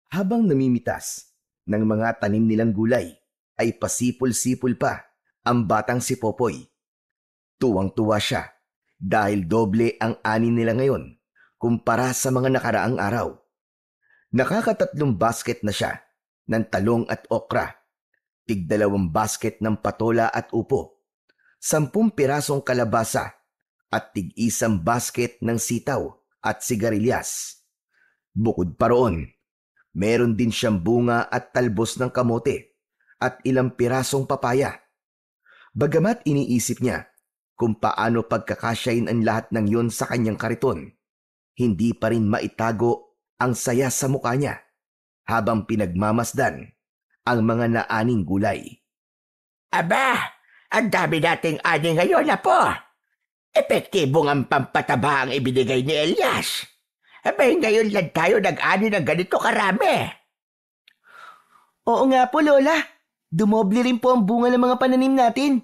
Habang namimitas ng mga tanim nilang gulay, ay pasipol-sipol pa ang batang si Popoy. Tuwang-tuwa siya dahil doble ang ani nila ngayon kumpara sa mga nakaraang araw. Nakakatatlong basket na siya ng talong at okra, tig-2 basket ng patola at upo, 10 pirasong kalabasa at tig-1 basket ng sitaw at sigarilyas. Bukod pa roon, meron din siyang bunga at talbos ng kamote at ilang pirasong papaya. Bagamat iniisip niya kung paano pagkakasyahin ang lahat ng yon sa kanyang kariton, hindi pa rin maitago ang saya sa mukha niya habang pinagmamasdan ang mga naaning gulay. Aba, ang dami nating ani ngayon, Apo. Epektibong ang pampataba ang ibinigay ni Elias. Abay, ngayon lang tayo nag-ani ng ganito karami. Oo nga po, Lola. Dumoble rin po ang bunga ng mga pananim natin.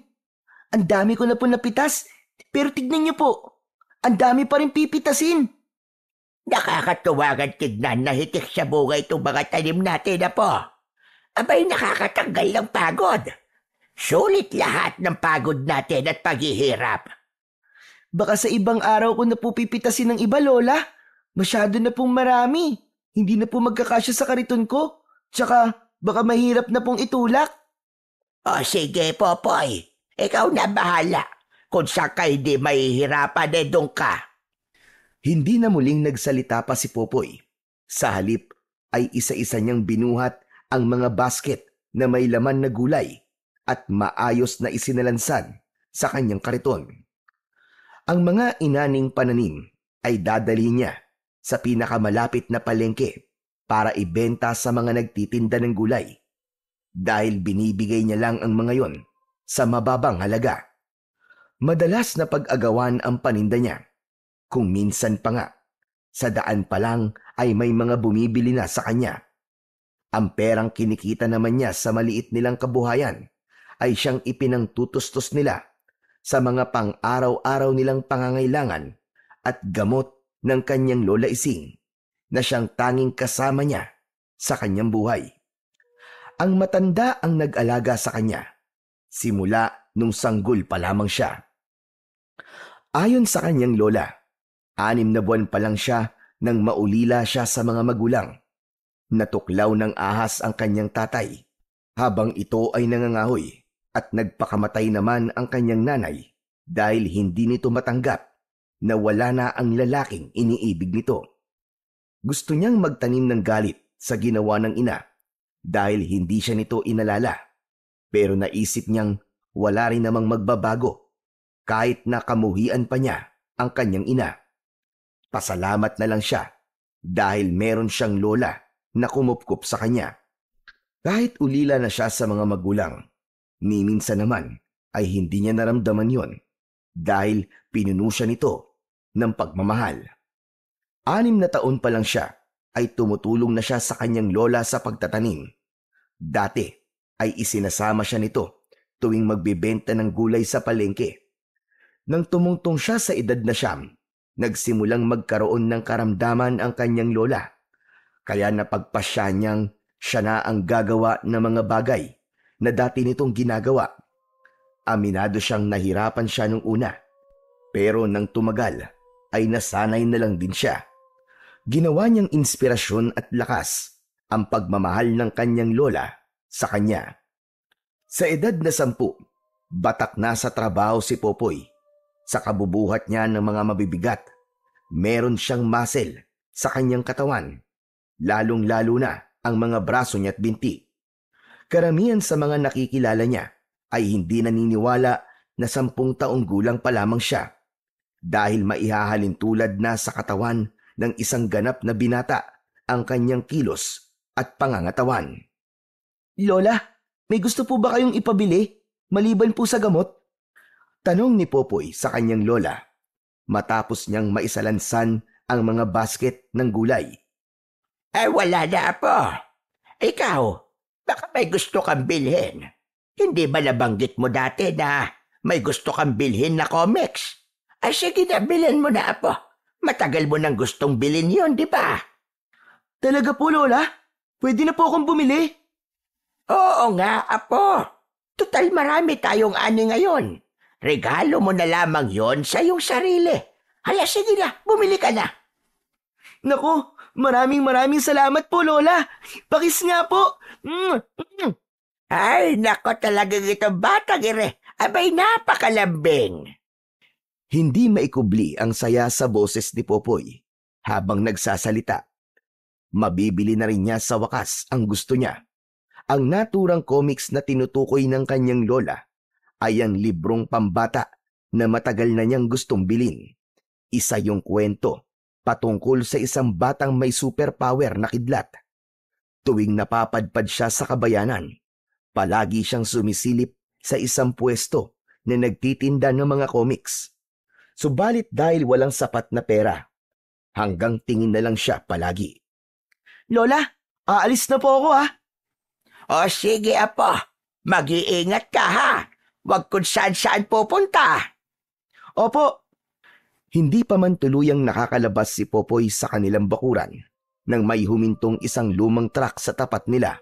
Ang dami ko na po napitas, pero tignan niyo po, ang dami pa rin pipitasin. Nakakatuwagan tignan na hitik sa bunga itong mga tanim natin, Apo. Abay, nakakatanggal ng pagod. Sulit lahat ng pagod natin at paghihirap. Baka sa ibang araw ko na po pipitasin ng iba, Lola. Masyado na pong marami. Hindi na po magkakasya sa kariton ko. Tsaka baka mahirap na pong itulak. O sige, Popoy. Ikaw na bahala. Kung sakay di mahihirapan, doon ka. Hindi na muling nagsalita pa si Popoy. Sa halip ay isa-isa niyang binuhat ang mga basket na may laman na gulay at maayos na isinalansad sa kanyang kariton. Ang mga inaning pananim ay dadali niya sa pinakamalapit na palengke para ibenta sa mga nagtitinda ng gulay dahil binibigay niya lang ang mga yon sa mababang halaga. Madalas na pag-agawan ang paninda niya. Kung minsan pa nga, sa daan pa lang ay may mga bumibili na sa kanya. Ang perang kinikita naman niya sa maliit nilang kabuhayan ay siyang ipinangtutustos nila sa mga pang-araw-araw nilang pangangailangan at gamot ng kanyang Lola Ising na siyang tanging kasama niya sa kanyang buhay. Ang matanda ang nag-alaga sa kanya simula nung sanggol pa lamang siya. Ayon sa kanyang lola, 6 na buwan pa lang siya nang maulila siya sa mga magulang. Natuklaw ng ahas ang kanyang tatay habang ito ay nangangahoy at nagpakamatay naman ang kanyang nanay dahil hindi nito matanggap na wala na ang lalaking iniibig nito. Gusto niyang magtanim ng galit sa ginawa ng ina dahil hindi siya nito inalala, pero naisip niyang wala rin namang magbabago kahit na kamuhian pa niya ang kanyang ina. Pasalamat na lang siya dahil meron siyang lola na kumupkup sa kanya. Kahit ulila na siya sa mga magulang, ni minsan naman ay hindi niya naramdaman yon dahil pinuno siya nito ng pagmamahal. 6 na taon pa lang siya ay tumutulong na siya sa kanyang lola sa pagtatanim. Dati ay isinasama siya nito tuwing magbebenta ng gulay sa palengke. Nang tumungtong siya sa edad na 9, nagsimulang magkaroon ng karamdaman ang kanyang lola. Kaya napagpasya niyang siya na ang gagawa ng mga bagay na dati nitong ginagawa. Aminado siyang nahirapan siya nung una, pero nang tumagal ay nasanay na lang din siya. Ginawa niyang inspirasyon at lakas ang pagmamahal ng kanyang lola sa kanya. Sa edad na 10, batak na sa trabaho si Popoy. Sa kabubuhat niya ng mga mabibigat, meron siyang muscle sa kanyang katawan, lalong-lalo na ang mga braso niya at binti. Karamihan sa mga nakikilala niya ay hindi naniniwala na 10 taong gulang pa lamang siya dahil maihahalin tulad na sa katawan ng isang ganap na binata ang kanyang kilos at pangangatawan. Lola, may gusto po ba kayong ipabili maliban po sa gamot? Tanong ni Popoy sa kanyang lola matapos niyang maisalansan ang mga basket ng gulay. Wala na, Apo. Ikaw, baka may gusto kang bilhin. Hindi ba nabanggit mo dati na may gusto kang bilhin na comics? Sige na, bilhin mo na, Apo. Matagal mo nang gustong bilhin yon, di ba? Talaga po, Lola? Pwede na po akong bumili. Oo nga, apo. Total marami tayong ani ngayon. Regalo mo na lamang yon sa iyong sarili. Haya, sige na, bumili ka na. Naku, maraming salamat po, Lola. Pakis nga po. Ay, nako talagang itong batang ire. Abay, napakalambing. Hindi maikubli ang saya sa boses ni Popoy habang nagsasalita. Mabibili na rin niya sa wakas ang gusto niya. Ang naturang comics na tinutukoy ng kanyang lola ay ang librong pambata na matagal na niyang gustong bilhin. Isa yung kwento patungkol sa isang batang may superpower na kidlat. Tuwing napapadpad siya sa kabayanan, palagi siyang sumisilip sa isang pwesto na nagtitinda ng mga comics. Subalit dahil walang sapat na pera, hanggang tingin na lang siya palagi. Lola, aalis na po ako ha. O sige, apo. Mag-iingat ka ha. Huwag kung saan-saan pupunta. Opo. Hindi pa man tuluyang nakakalabas si Popoy sa kanilang bakuran nang may humintong isang lumang truck sa tapat nila.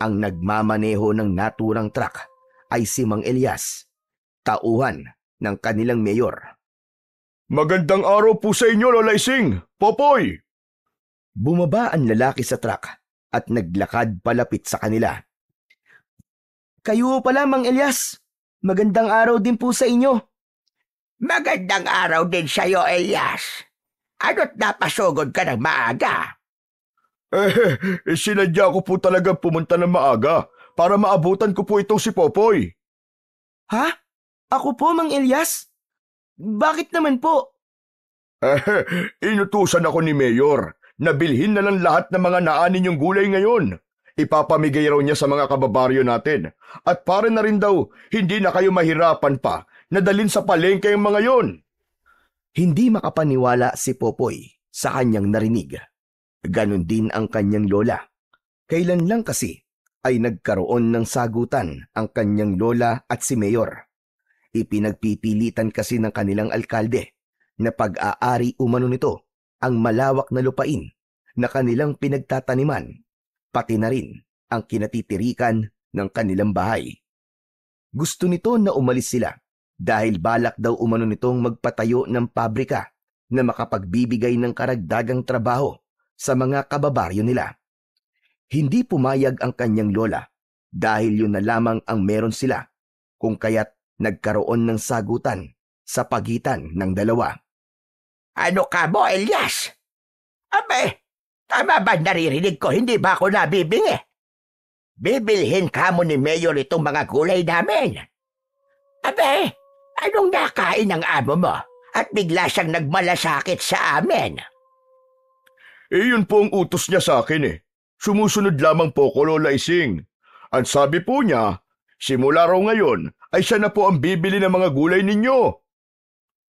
Ang nagmamaneho ng naturang truck ay si Mang Elias, tauhan ng kanilang mayor. Magandang araw po sa inyo, Lola Ising. Popoy! Bumaba ang lalaki sa truck at naglakad palapit sa kanila. Kayo pala, Mang Elias. Magandang araw din po sa inyo. Magandang araw din sa'yo, Elias. Ano't napasugod ka ng maaga? Sinadya ko po talaga pumunta ng maaga para maabutan ko po itong si Popoy. Ha? Ako po, Mang Elias? Bakit naman po? Inutusan ako ni Mayor na bilhin na lang lahat ng mga naani niyong gulay ngayon. Ipapamigay raw niya sa mga kababaryo natin. At para na rin daw, hindi na kayo mahirapan pa na dalhin sa palengke ang mga yon. Hindi makapaniwala si Popoy sa kanyang narinig. Ganon din ang kanyang lola. Kailan lang kasi ay nagkaroon ng sagutan ang kanyang lola at si Mayor. Ipinagpipilitan kasi ng kanilang alkalde na pag-aari umano nito ang malawak na lupain na kanilang pinagtataniman, pati na rin ang kinatitirikan ng kanilang bahay. Gusto nito na umalis sila dahil balak daw umano nitong magpatayo ng pabrika na makapagbibigay ng karagdagang trabaho sa mga kababaryo nila. Hindi pumayag ang kanyang lola dahil yun na lamang ang meron sila, kung kaya't nagkaroon ng sagutan sa pagitan ng dalawa. Ano ka mo, Elias? Abe, tama ba naririnig ko? Hindi ba ako nabibingi? Bibilhin ka mo ni Mayor itong mga gulay namin. Abe, anong nakain ng amo mo? At bigla siyang nagmalasakit sa amin. Yun po ang utos niya sa akin eh. Sumusunod lamang po ko, Lola Ising. Ang sabi po niya, simula raw ngayon ay siya na po ang bibili ng mga gulay ninyo.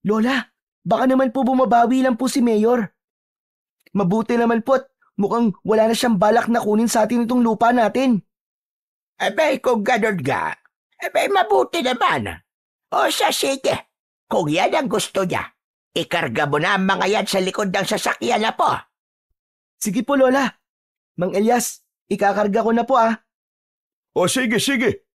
Lola, baka naman po bumabawi lang po si Mayor. Mabuti naman po at mukhang wala na siyang balak na kunin sa atin itong lupa natin. Abay, kung ganun nga, abay, mabuti naman. O siya, sige. Kung yan ang gusto niya, ikarga mo na ang mga yan sa likod ng sasakyan na po. Sige po, Lola. Mang Elias, ikakarga ko na po ah. O sige, sige.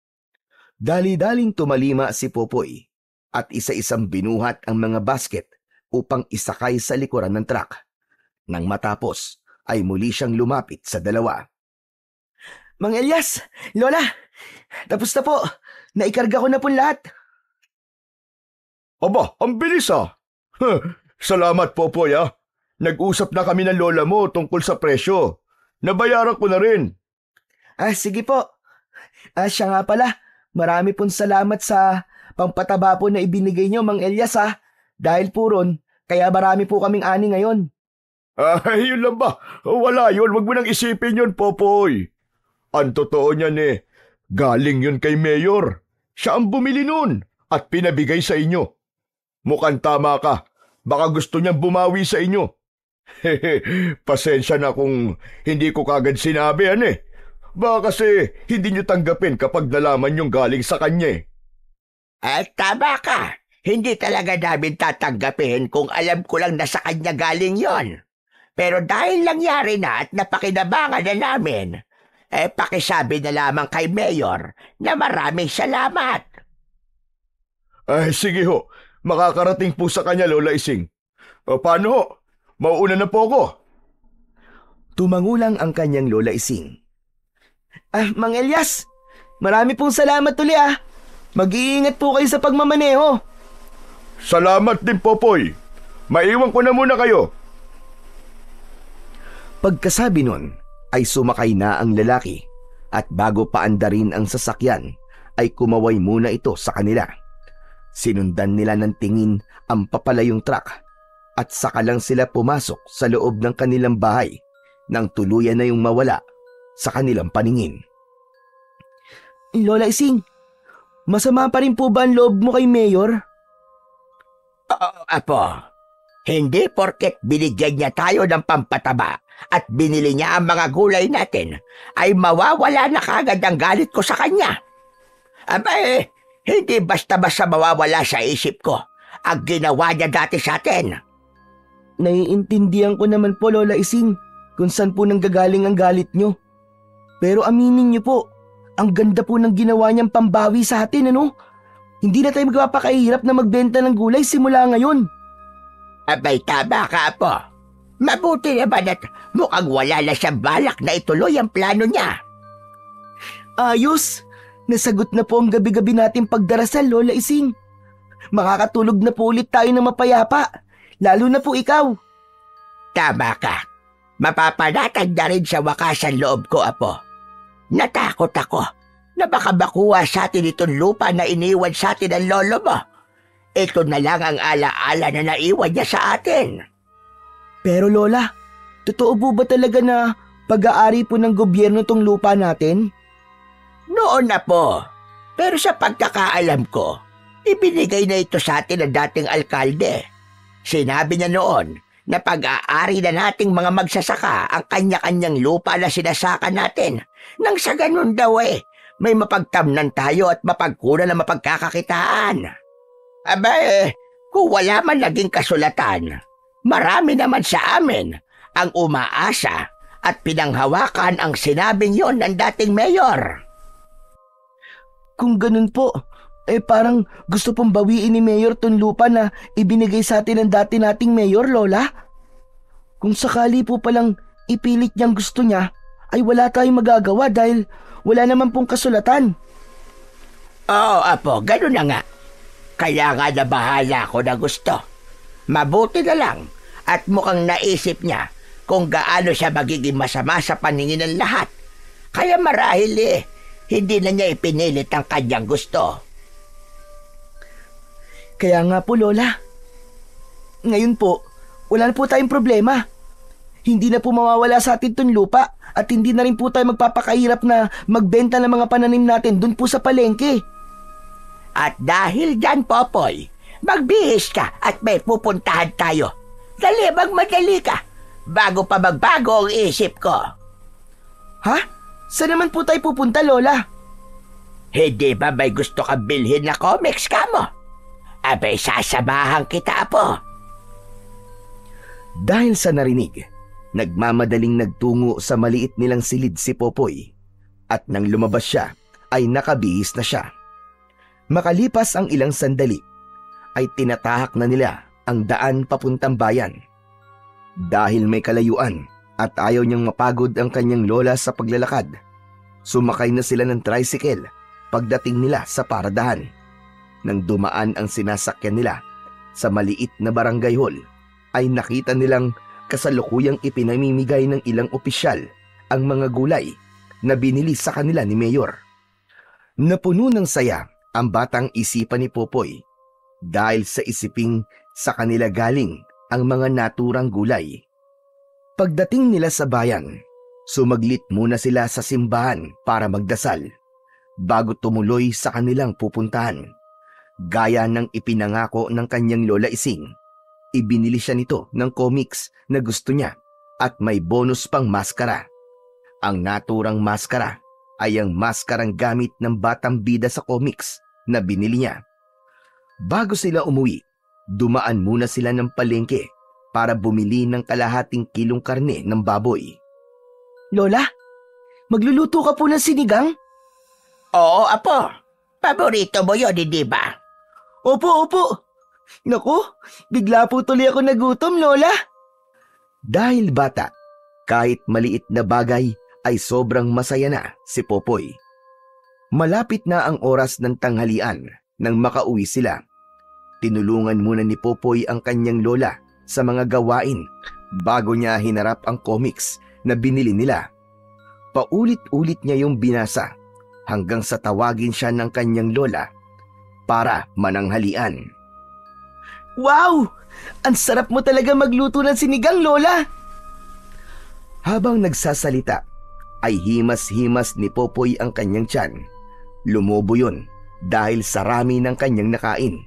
Dali-daling tumalima si Popoy at isa-isang binuhat ang mga basket upang isakay sa likuran ng truck. Nang matapos, ay muli siyang lumapit sa dalawa. Mang Elias, Lola, tapos na po. Naikarga ko na po lahat. Aba, ang bilis ah. Salamat, Popoy ah. Nag-usap na kami ng lola mo tungkol sa presyo. Nabayaran ko na rin. Sige po. Siya nga pala, marami pong salamat sa pampataba po na ibinigay niyo, Mang Elias Dahil po ron, kaya marami po kaming ani ngayon. Yun lang ba? Wala yun, wag mo nang isipin yun, Popoy. Ang totoo niyan galing yun kay Mayor. Siya ang bumili nun at pinabigay sa inyo. Mukhang tama ka, baka gusto niyang bumawi sa inyo. Pasensya na kung hindi ko kagad sinabi Baka kasi hindi niyo tanggapin kapag nalaman yung galing sa kanya At tama ka. Hindi talaga namin tatanggapin kung alam ko lang na sa kanya galing yon. Pero dahil nangyari na at napakinabangan na namin, pakisabi na lamang kay Mayor na maraming salamat. Ay, sige ho. Makakarating po sa kanya, Lola Ising. Paano ho? Mauuna na po ako. Tumangulang ang kanyang Lola Ising. Mang Elias, marami pong salamat uli Mag-iingat po kayo sa pagmamaneho. Salamat din, Popoy. Maiwan ko na muna kayo. Pagkasabi nun, ay sumakay na ang lalaki at bago paandarin ang sasakyan, ay kumaway muna ito sa kanila. Sinundan nila ng tingin ang papalayong truck at saka lang sila pumasok sa loob ng kanilang bahay nang tuluyan na yung mawala sa kanilang paningin. Lola Ising, masama pa rin po ba ang loob mo kay Mayor? Apo, hindi porket binigyan niya tayo ng pampataba at binili niya ang mga gulay natin, ay mawawala na kagad ang galit ko sa kanya. Hindi basta-basta mawawala sa isip ko ang ginawa niya dati sa atin. Naiintindihan ko naman po, Lola Ising, kung saan po nanggagaling ang galit nyo. Pero aminin nyo po, ang ganda po ng ginawa niyang pambawi sa atin, ano? Hindi na tayo magpapakahirap na magbenta ng gulay simula ngayon. Tama ka, Apo. Mabuti naman at mukhang wala na siyang balak na ituloy ang plano niya. Ayos! Nasagot na po ang gabi-gabi nating pagdarasal, Lola Ising. Makakatulog na po ulit tayo ng mapayapa, lalo na po ikaw. Tama ka. Mapapanatag na rin sa wakas ang loob ko, Apo. Natakot ako na baka makuha sa atin itong lupa na iniwan sa atin ng lolo mo. Ito na lang ang alaala na naiwan niya sa atin. Pero Lola, totoo po ba talaga na pag-aari po ng gobyerno tong lupa natin? Noon na po. Pero sa pagkakaalam ko, ibinigay na ito sa atin ng dating alkalde. Sinabi niya noon na pag-aari na nating mga magsasaka ang kanya-kanyang lupa na sinasaka natin. Nang sa ganun daw may mapagtamnan tayo at mapagkunan na mapagkakakitaan. Kung wala man naging kasulatan, marami naman sa amin ang umaasa at pinanghawakan ang sinabing yon ng dating mayor. Kung ganun po, parang gusto pong bawiin ni Mayor tong lupa na ibinigay sa atin ng dati nating mayor, Lola. Kung sakali po palang ipilit niyang gusto niya, ay wala tayong magagawa dahil wala naman pong kasulatan. Oo, Apo, ganun na nga. Kaya nga nabahala ko na gusto. Mabuti na lang at mukhang naisip niya kung gaano siya magiging masama sa paningin ng lahat. Kaya marahil hindi na niya ipinilit ang kanyang gusto. Kaya nga po, Lola. Ngayon po, wala na po tayong problema. Hindi na po mawawala sa atin itong lupa at hindi na rin po tayo magpapakahirap na magbenta ng mga pananim natin dun po sa palengke. At dahil dyan, Popoy, magbihis ka at may pupuntahan tayo. Dali, magmadali ka bago pa magbago ang isip ko. Ha? Saan naman po tayo pupunta, Lola? Hindi ba may gusto kang bilhin na comics ka mo? Sasamahan kita, Apo. Dahil sa narinig, nagmamadaling nagtungo sa maliit nilang silid si Popoy at nang lumabas siya ay nakabihis na siya. Makalipas ang ilang sandali ay tinatahak na nila ang daan papuntang bayan. Dahil may kalayuan at ayaw niyang mapagod ang kanyang lola sa paglalakad, sumakay na sila ng tricycle pagdating nila sa paradahan. Nang dumaan ang sinasakyan nila sa maliit na barangay hall, ay nakita nilang kasalukuyang ipinamimigay ng ilang opisyal ang mga gulay na binili sa kanila ni Mayor. Napuno ng saya ang batang isipan ni Popoy dahil sa isiping sa kanila galing ang mga naturang gulay. Pagdating nila sa bayan, sumaglit muna sila sa simbahan para magdasal bago tumuloy sa kanilang pupuntahan. Gaya ng ipinangako ng kanyang Lola Ising, ibinili siya nito ng comics na gusto niya at may bonus pang maskara. Ang naturang maskara ay ang maskarang gamit ng batang bida sa comics na binili niya. Bago sila umuwi, dumaan muna sila ng palengke para bumili ng kalahating kilong karne ng baboy. Lola, magluluto ka po ng sinigang? Oo, apo. Paborito mo yun, hindi ba? Opo, opo. Naku, bigla po tuloy ako nagutom, Lola. Dahil bata, kahit maliit na bagay ay sobrang masaya na si Popoy. Malapit na ang oras ng tanghalian nang makauwi sila. Tinulungan muna ni Popoy ang kanyang lola sa mga gawain bago niya hinarap ang comics na binili nila. Paulit-ulit niya yung binasa hanggang sa tawagin siya ng kanyang lola para mananghalian. Wow! Ang sarap mo talaga magluto ng sinigang, Lola! Habang nagsasalita, ay himas-himas ni Popoy ang kanyang tiyan. Lumobo yun dahil sa rami ng kanyang nakain.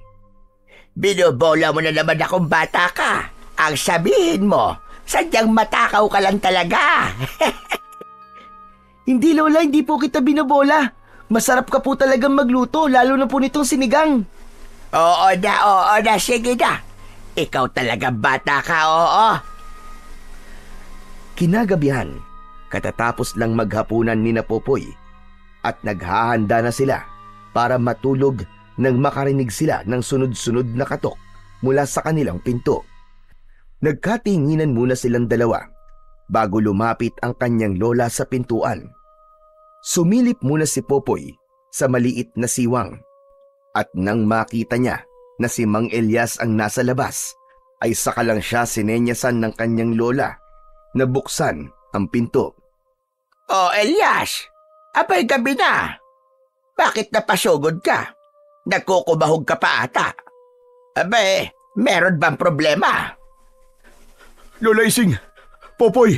Binobola mo na naman akong bata ka. Ang sabihin mo, sadyang matakaw ka lang talaga. Hindi, Lola, hindi po kita binobola. Masarap ka po talagang magluto, lalo na po nitong sinigang. Oo na, sige na. Ikaw talaga bata ka, oo. Kinagabihan, katatapos lang maghapunan ni na Popoy at naghahanda na sila para matulog nang makarinig sila ng sunod-sunod na katok mula sa kanilang pinto. Nagkatinginan muna silang dalawa bago lumapit ang kanyang lola sa pintuan. Sumilip muna si Popoy sa maliit na siwang at nang makita niya na si Mang Elias ang nasa labas, ay saka lang siya sinenyasan ng kanyang lola na buksan ang pinto. Oh, Elias, apay gabi na. Bakit napasugod ka? Nagkukubahog ka pa ata. Abay, meron bang problema? Lola Ising, Popoy,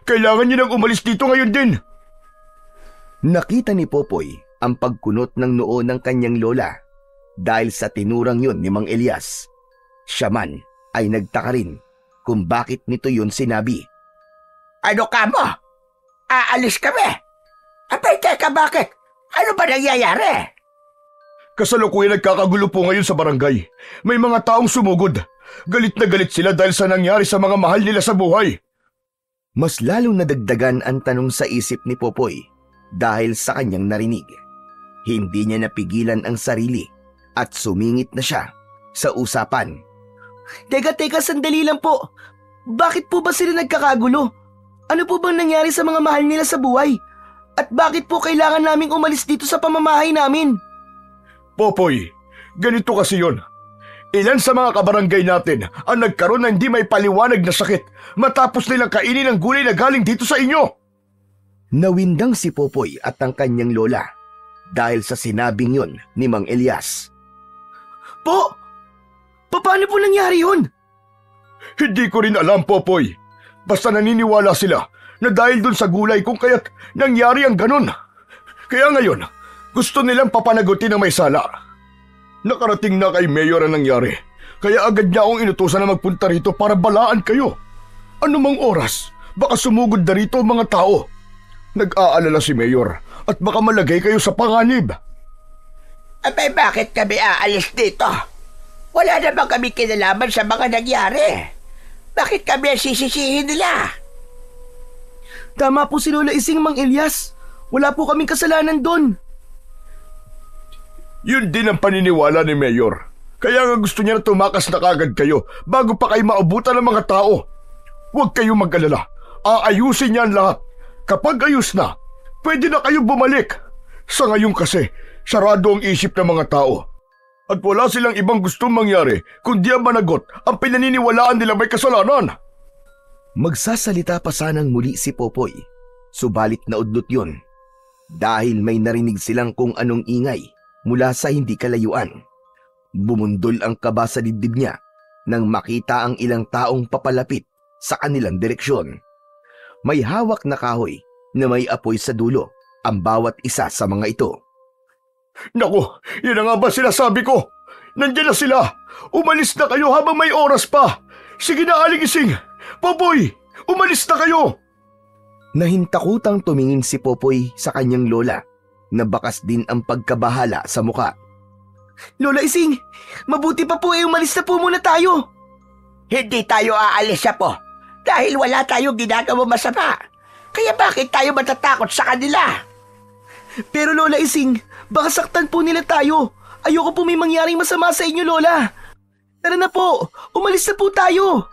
kailangan niyo nang umalis dito ngayon din. Nakita ni Popoy ang pagkunot ng noo ng kanyang lola dahil sa tinurang yun ni Mang Elias. Siya man ay nagtaka rin kung bakit nito yun sinabi. Ano ka mo? Aalis kami. Abay, teka, bakit? Ano ba nangyayari? Kasalukuyan nagkakagulo po ngayon sa barangay. May mga taong sumugod. Galit na galit sila dahil sa nangyari sa mga mahal nila sa buhay. Mas lalong nadagdagan ang tanong sa isip ni Popoy dahil sa kanyang narinig. Hindi niya napigilan ang sarili at sumingit na siya sa usapan. Teka, sandali lang po. Bakit po ba sila nagkakagulo? Ano po bang nangyari sa mga mahal nila sa buhay? At bakit po kailangan naming umalis dito sa pamamahay namin? Popoy, ganito kasi yon. Ilan sa mga kabarangay natin ang nagkaroon ng hindi may paliwanag na sakit matapos nilang kainin ang gulay na galing dito sa inyo. Nawindang si Popoy at ang kanyang lola dahil sa sinabing yun ni Mang Elias. Po! Paano po nangyari yun? Hindi ko rin alam, Popoy. Basta naniniwala sila na dahil dun sa gulay kung kaya't nangyari ang ganun. Kaya ngayon, gusto nilang papanagutin ang may sala. Nakarating na kay Mayor ang nangyari, kaya agad niya akong inutusan na magpunta rito para balaan kayo. Anumang oras, baka sumugod na rito ang mga tao. Nag-aalala si Mayor at baka malagay kayo sa panganib. Abay, bakit kami aalis dito? Wala na bang kami kinalaman sa mga nangyari? Bakit kami ang sisisihin nila? Tama po si Lola Ising, Mang Elias. Wala po kaming kasalanan doon. Yun din ang paniniwala ni Mayor. Kaya nga gusto niya na tumakas na kagad kayo bago pa kayo maabutan ng mga tao. Huwag kayong mag-alala. Aayusin niya ang lahat. Kapag ayos na, pwede na kayo bumalik. Sa ngayon kasi, sarado ang isip ng mga tao. At wala silang ibang gustong mangyari kundi ang managot ang pinaniniwalaan nila may kasalanan. Magsasalita pa sanang muli si Popoy, subalit naudlot yun dahil may narinig silang kung anong ingay mula sa hindi kalayuan. Bumundol ang kaba sa dibdib niya nang makita ang ilang taong papalapit sa kanilang direksyon. May hawak na kahoy na may apoy sa dulo ang bawat isa sa mga ito. Naku, yun na nga ba sinasabi ko? Nandiyan na sila. Umalis na kayo habang may oras pa. Sige na, Aling Ising. Popoy, umalis na kayo. Nahintakutang tumingin si Popoy sa kanyang lola na bakas din ang pagkabahala sa muka. Lola Ising, mabuti pa po umalis na po muna tayo. Hindi tayo aalis, Apo, dahil wala tayong ginagawa masama. Kaya bakit tayo matatakot sa kanila? Pero Lola Ising, baka saktan po nila tayo. Ayoko po may mangyaring masama sa inyo, Lola. Tara na po, umalis na po tayo.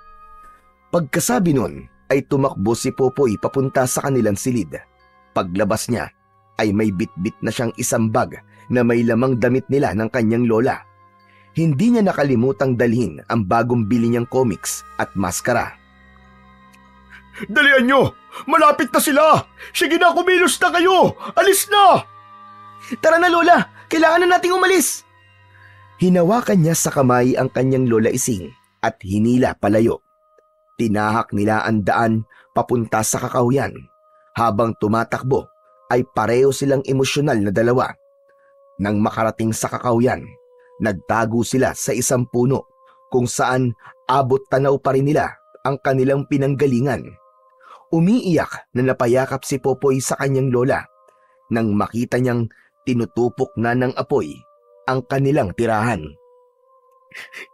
Pagkasabi nun, ay tumakbo si Popoy papunta sa kanilang silid. Paglabas niya, ay may bitbit na siyang isang bag na may lamang damit nila ng kanyang lola. Hindi niya nakalimutang dalhin ang bagong bili niyang comics at maskara. Dalian nyo! Malapit na sila! Sige na, kumilos na kayo! Alis na! Tara na, Lola, kailangan na nating umalis. Hinawakan niya sa kamay ang kanyang Lola Ising at hinila palayo. Tinahak nila ang daan papunta sa Kakahuyan. Habang tumatakbo ay pareho silang emosyonal na dalawa. Nang makarating sa Kakahuyan, nagtago sila sa isang puno kung saan abot tanaw pa rin nila ang kanilang pinanggalingan. Umiiyak na napayakap si Popoy sa kanyang lola nang makita niyang tinutupok na ng apoy ang kanilang tirahan.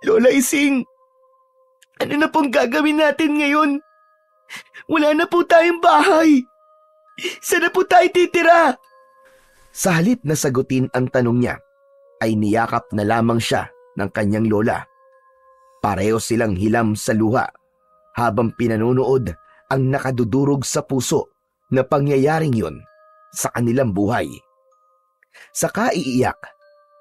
Lola Ising, ano na pong gagawin natin ngayon? Wala na po tayong bahay. Saan na po tayo titira? Sa halip na sagutin ang tanong niya, ay niyakap na lamang siya ng kanyang lola. Pareho silang hilam sa luha habang pinanunood ang nakadudurog sa puso na pangyayaring yun sa kanilang buhay. Sa kaiiyak,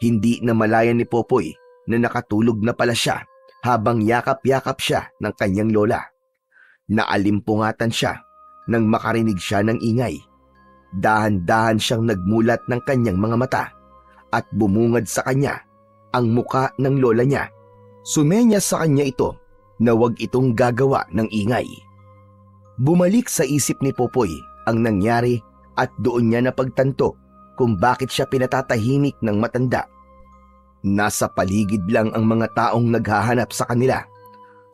hindi na malaya ni Popoy na nakatulog na pala siya habang yakap-yakap siya ng kanyang lola. Naalimpungatan siya nang makarinig siya ng ingay. Dahan-dahan siyang nagmulat ng kanyang mga mata at bumungad sa kanya ang muka ng lola niya. Sumenya sa kanya ito na huwag itong gagawa ng ingay. Bumalik sa isip ni Popoy ang nangyari at doon niya napagtanto kung bakit siya pinatatahimik ng matanda. Nasa paligid lang ang mga taong naghahanap sa kanila.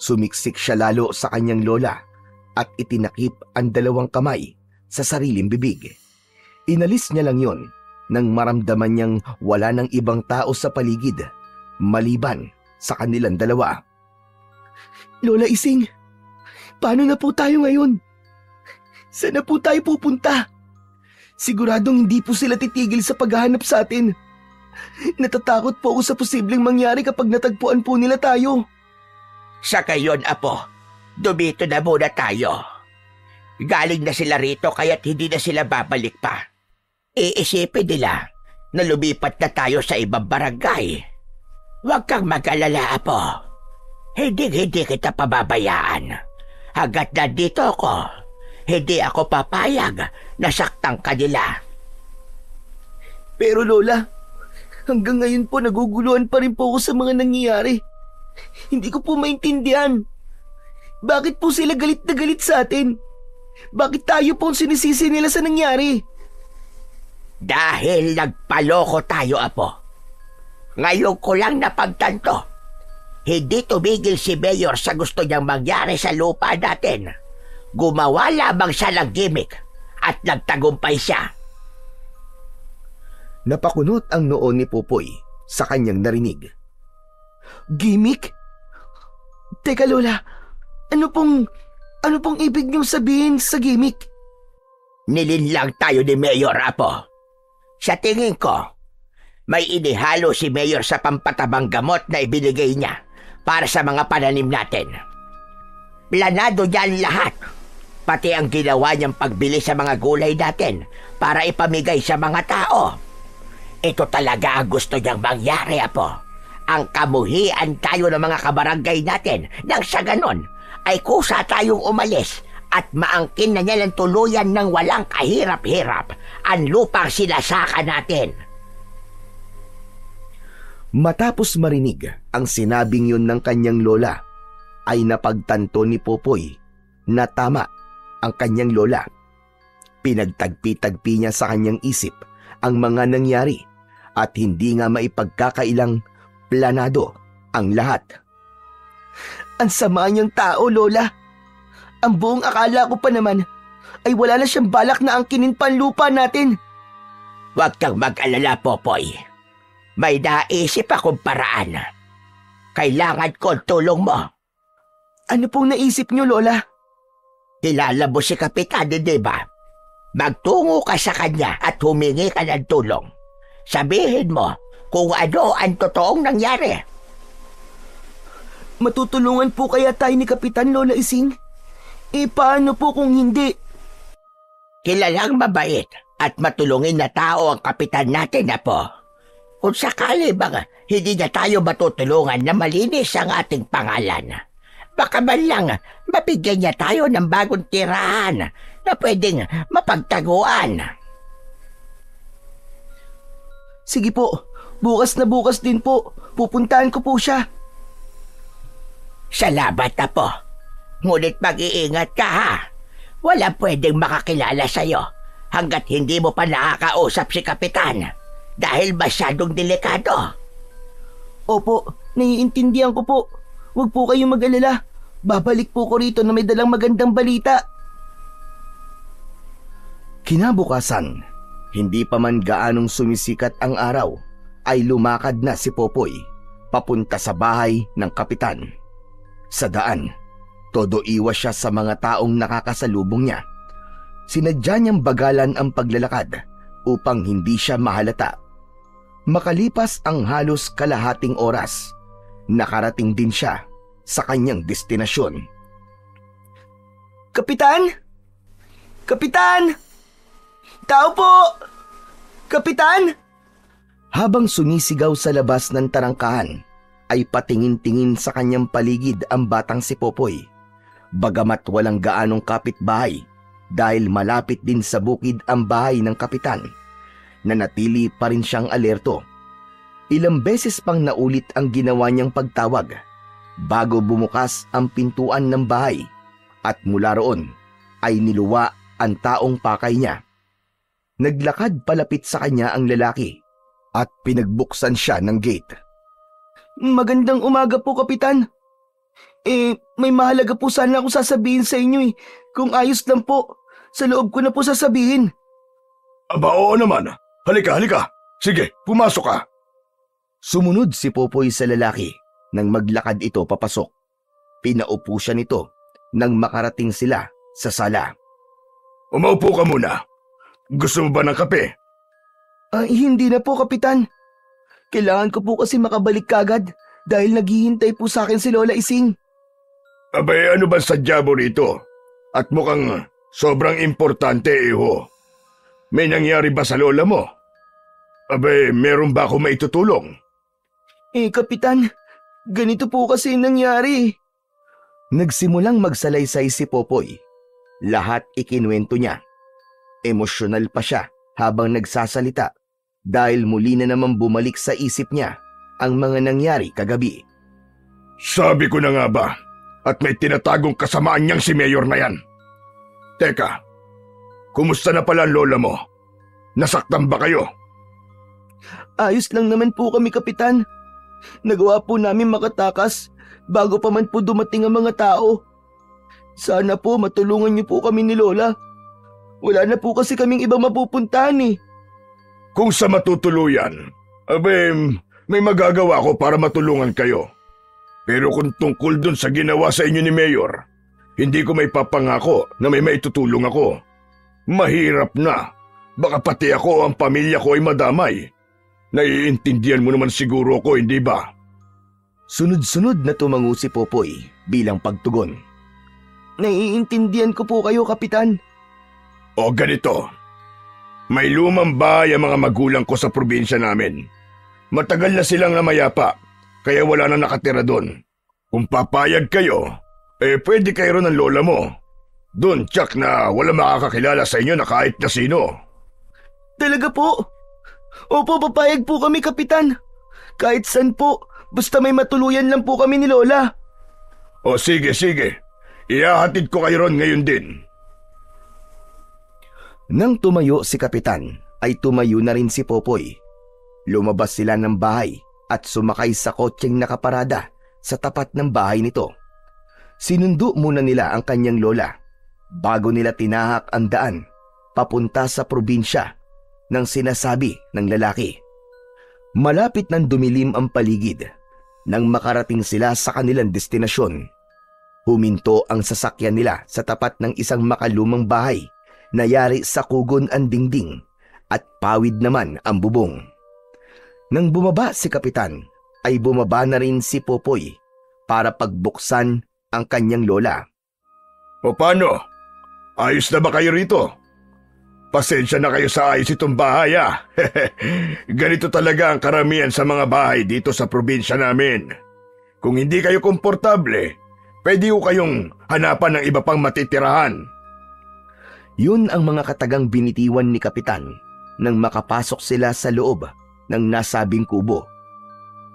Sumiksik siya lalo sa kanyang lola at itinakip ang dalawang kamay sa sariling bibig. Inalis niya lang yon nang maramdaman niyang wala ng ibang tao sa paligid maliban sa kanilang dalawa. Lola Ising, paano na po tayo ngayon? Saan na po tayo pupunta? Siguradong hindi po sila titigil sa paghahanap sa atin. Natatakot po ako sa posibleng mangyari kapag natagpuan po nila tayo. Sa gayon, Apo, dumito na muna tayo. Galing na sila rito kaya't hindi na sila babalik pa. Iisipin nila na lumipat na tayo sa ibang barangay. Huwag kang mag-alala, Apo. Hindi kita pababayaan. Hanggat nandito ako, hindi ako papayag na saktang kanila. Pero Lola, hanggang ngayon po naguguluhan pa rin po ako sa mga nangyayari. Hindi ko po maintindihan. Bakit po sila galit na galit sa atin? Bakit tayo po ang sinisisi nila sa nangyari? Dahil nagpaloko tayo, Apo. Ngayon ko lang napagtanto. Hindi tumigil si Mayor sa gusto niyang mangyari sa lupa natin. Gumawa lamang siya ng gimmick at nagtagumpay siya. Napakunot ang noo ni Popoy sa kanyang narinig. Gimmick? Teka Lola, ano pong ibig niyong sabihin sa gimmick? Nilinlang tayo ni Mayor, Apo. Sa tingin ko, may inihalo si Mayor sa pampatabang gamot na ibinigay niya para sa mga pananim natin. Planado niya ang lahat, pati ang ginawa niyang pagbili sa mga gulay natin para ipamigay sa mga tao. Ito talaga ang gusto niyang mangyari, Apo. Ang kamuhian tayo ng mga kabarangay natin nang sa ganon ay kusa tayong umalis at maangkin na niya ng tuluyan ng walang kahirap-hirap ang lupang sinasaka natin. Matapos marinig ang sinabing yun ng kanyang lola, ay napagtanto ni Popoy na tama ang kanyang lola. Pinagtagpi-tagpi niya sa kanyang isip ang mga nangyari at hindi nga maipagkakailang planado ang lahat. Ang sama niyang tao, Lola. Ang buong akala ko pa naman ay wala na siyang balak na angkinin pa ang lupa natin. Huwag kang mag-alala, Popoy. May naisip akong paraan. Kailangan ko ang tulong mo. Ano pong naisip niyo, Lola? Kilala mo si Kapitan, di ba? Magtungo ka sa kanya at humingi ka ng tulong. Sabihin mo kung ano ang totoong nangyari. Matutulungan po kaya tayo ni Kapitan, Lola Ising? Paano po kung hindi? Kilalang mabait at matulungin na tao ang kapitan natin, Apo. Kung sakali bang hindi na tayo matutulungan na malinis ang ating pangalan, baka man lang mabigyan niya tayo ng bagong tirahan na pwedeng mapagtaguan. Sige po, bukas na bukas din po. Pupuntahan ko po siya. Salamat, Apo. Ngunit mag-iingat ka, ha? Walang pwedeng makakilala sa'yo hanggat hindi mo pa nakakausap si Kapitan dahil masyadong delikado. Opo, naiintindihan ko po. Huwag po kayong mag-alala. Babalik po ko rito na may dalang magandang balita. Kinabukasan, hindi pa man gaanong sumisikat ang araw, ay lumakad na si Popoy papunta sa bahay ng kapitan. Sa daan, todo iwas siya sa mga taong nakakasalubong niya. Sinadya niyang bagalan ang paglalakad upang hindi siya mahalata. Makalipas ang halos kalahating oras, nakarating din siya sa kanyang destinasyon. Kapitan? Kapitan! Tao po! Kapitan! Habang sumisigaw sa labas ng tarangkahan, ay patingin-tingin sa kanyang paligid ang batang si Popoy. Bagamat walang gaanong kapitbahay dahil malapit din sa bukid ang bahay ng kapitan, nanatili pa rin siyang alerto. Ilang beses pang naulit ang ginawa niyang pagtawag bago bumukas ang pintuan ng bahay at mula roon ay niluwa ang taong pakay niya. Naglakad palapit sa kanya ang lalaki at pinagbuksan siya ng gate. Magandang umaga po, Kapitan. May mahalaga po sana akong sasabihin sa inyo eh. Kung ayos lang po, sa loob ko na po sasabihin. Aba, oo naman. Halika, halika. Sige, pumasok ka. Sumunod si Popoy sa lalaki nang maglakad ito papasok. Pinaupo siya nito nang makarating sila sa sala. Umaupo ka muna. Gusto mo ba ng kape? Hindi na po, Kapitan. Kailangan ko po kasi makabalik kagad dahil naghihintay po sa akin si Lola Ising. Abay, ano ba sadya mo rito? At mukhang sobrang importante, iho. May nangyari ba sa lola mo? Abay, meron ba ako maitutulong? Kapitan, ganito po kasi nangyari. Nagsimulang magsalaysay si Popoy. Lahat ikinuwento niya. Emosyonal pa siya habang nagsasalita dahil muli na naman bumalik sa isip niya ang mga nangyari kagabi. Sabi ko na nga ba, at may tinatagong kasamaan niyang si Mayor na yan. Teka, kumusta na pala ang lola mo? Nasaktan ba kayo? Ayos lang naman po kami, Kapitan. Nagawa po namin makatakas bago pa man po dumating ang mga tao. Sana po matulungan niyo po kami ni Lola. Wala na po kasi kaming ibang mapupuntahan eh. Kung sa matutuluyan, may magagawa ko para matulungan kayo. Pero kung tungkol dun sa ginawa sa inyo ni Mayor, hindi ko may papangako na may maitutulong ako. Mahirap na. Baka pati ako o ang pamilya ko ay madamay. Naiintindihan mo naman siguro ko, hindi ba? Sunod-sunod na tumango si Popoy bilang pagtugon. Naiintindihan ko po kayo, Kapitan. O ganito. May lumang bahay ang mga magulang ko sa probinsya namin. Matagal na silang namayapa, kaya wala na nakatira doon. Kung papayag kayo, pwede kayo ron ng lola mo. Doon, tsak na wala makakakilala sa inyo na kahit na sino. Talaga po? Opo, papayag po kami, Kapitan. Kahit saan po, basta may matuluyan lang po kami ni Lola. O sige, sige. Ihahatid ko kayo ron ngayon din. Nang tumayo si Kapitan, ay tumayo na rin si Popoy. Lumabas sila ng bahay at sumakay sa kotseng nakaparada sa tapat ng bahay nito. Sinundo muna nila ang kanyang lola bago nila tinahak ang daan papunta sa probinsya ng sinasabi ng lalaki. Malapit nang dumilim ang paligid nang makarating sila sa kanilang destinasyon. Huminto ang sasakyan nila sa tapat ng isang makalumang bahay na yari sa kugon ang dingding at pawid naman ang bubong. Nang bumaba si Kapitan, ay bumaba na rin si Popoy para pagbuksan ang kanyang lola. O paano? Ayos na ba kayo rito? Pasensya na kayo sa ayos itong bahay ah. Ganito talaga ang karamihan sa mga bahay dito sa probinsya namin. Kung hindi kayo komportable, pwede ko kayong hanapan ng iba pang matitirahan. Yun ang mga katagang binitiwan ni Kapitan nang makapasok sila sa loob ng nasabing kubo.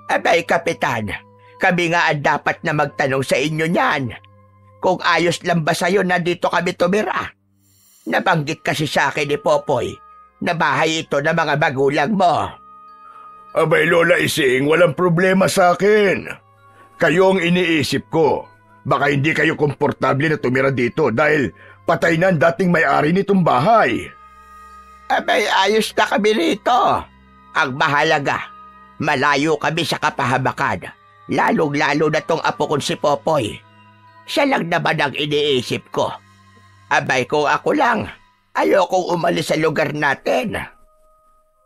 Abay, Kapitan, kami nga ang dapat na magtanong sa inyo niyan. Kung ayos lang ba sa'yo na dito kami tumira? Nabanggit kasi sa akin ni Popoy na bahay ito ng mga magulang mo. Abay, Lola Ising, walang problema sa akin. Kayo ang iniisip ko. Baka hindi kayo komportable na tumira dito dahil patay na ang dating may-ari nitong bahay. Abay, ayos na kami rito. Ang mahalaga, malayo kami sa kapahamakan. Lalong-lalo na tong apo kong si Popoy. Siya lang naman ang iniisip ko. Abay, kung ako lang, ayokong umalis sa lugar natin.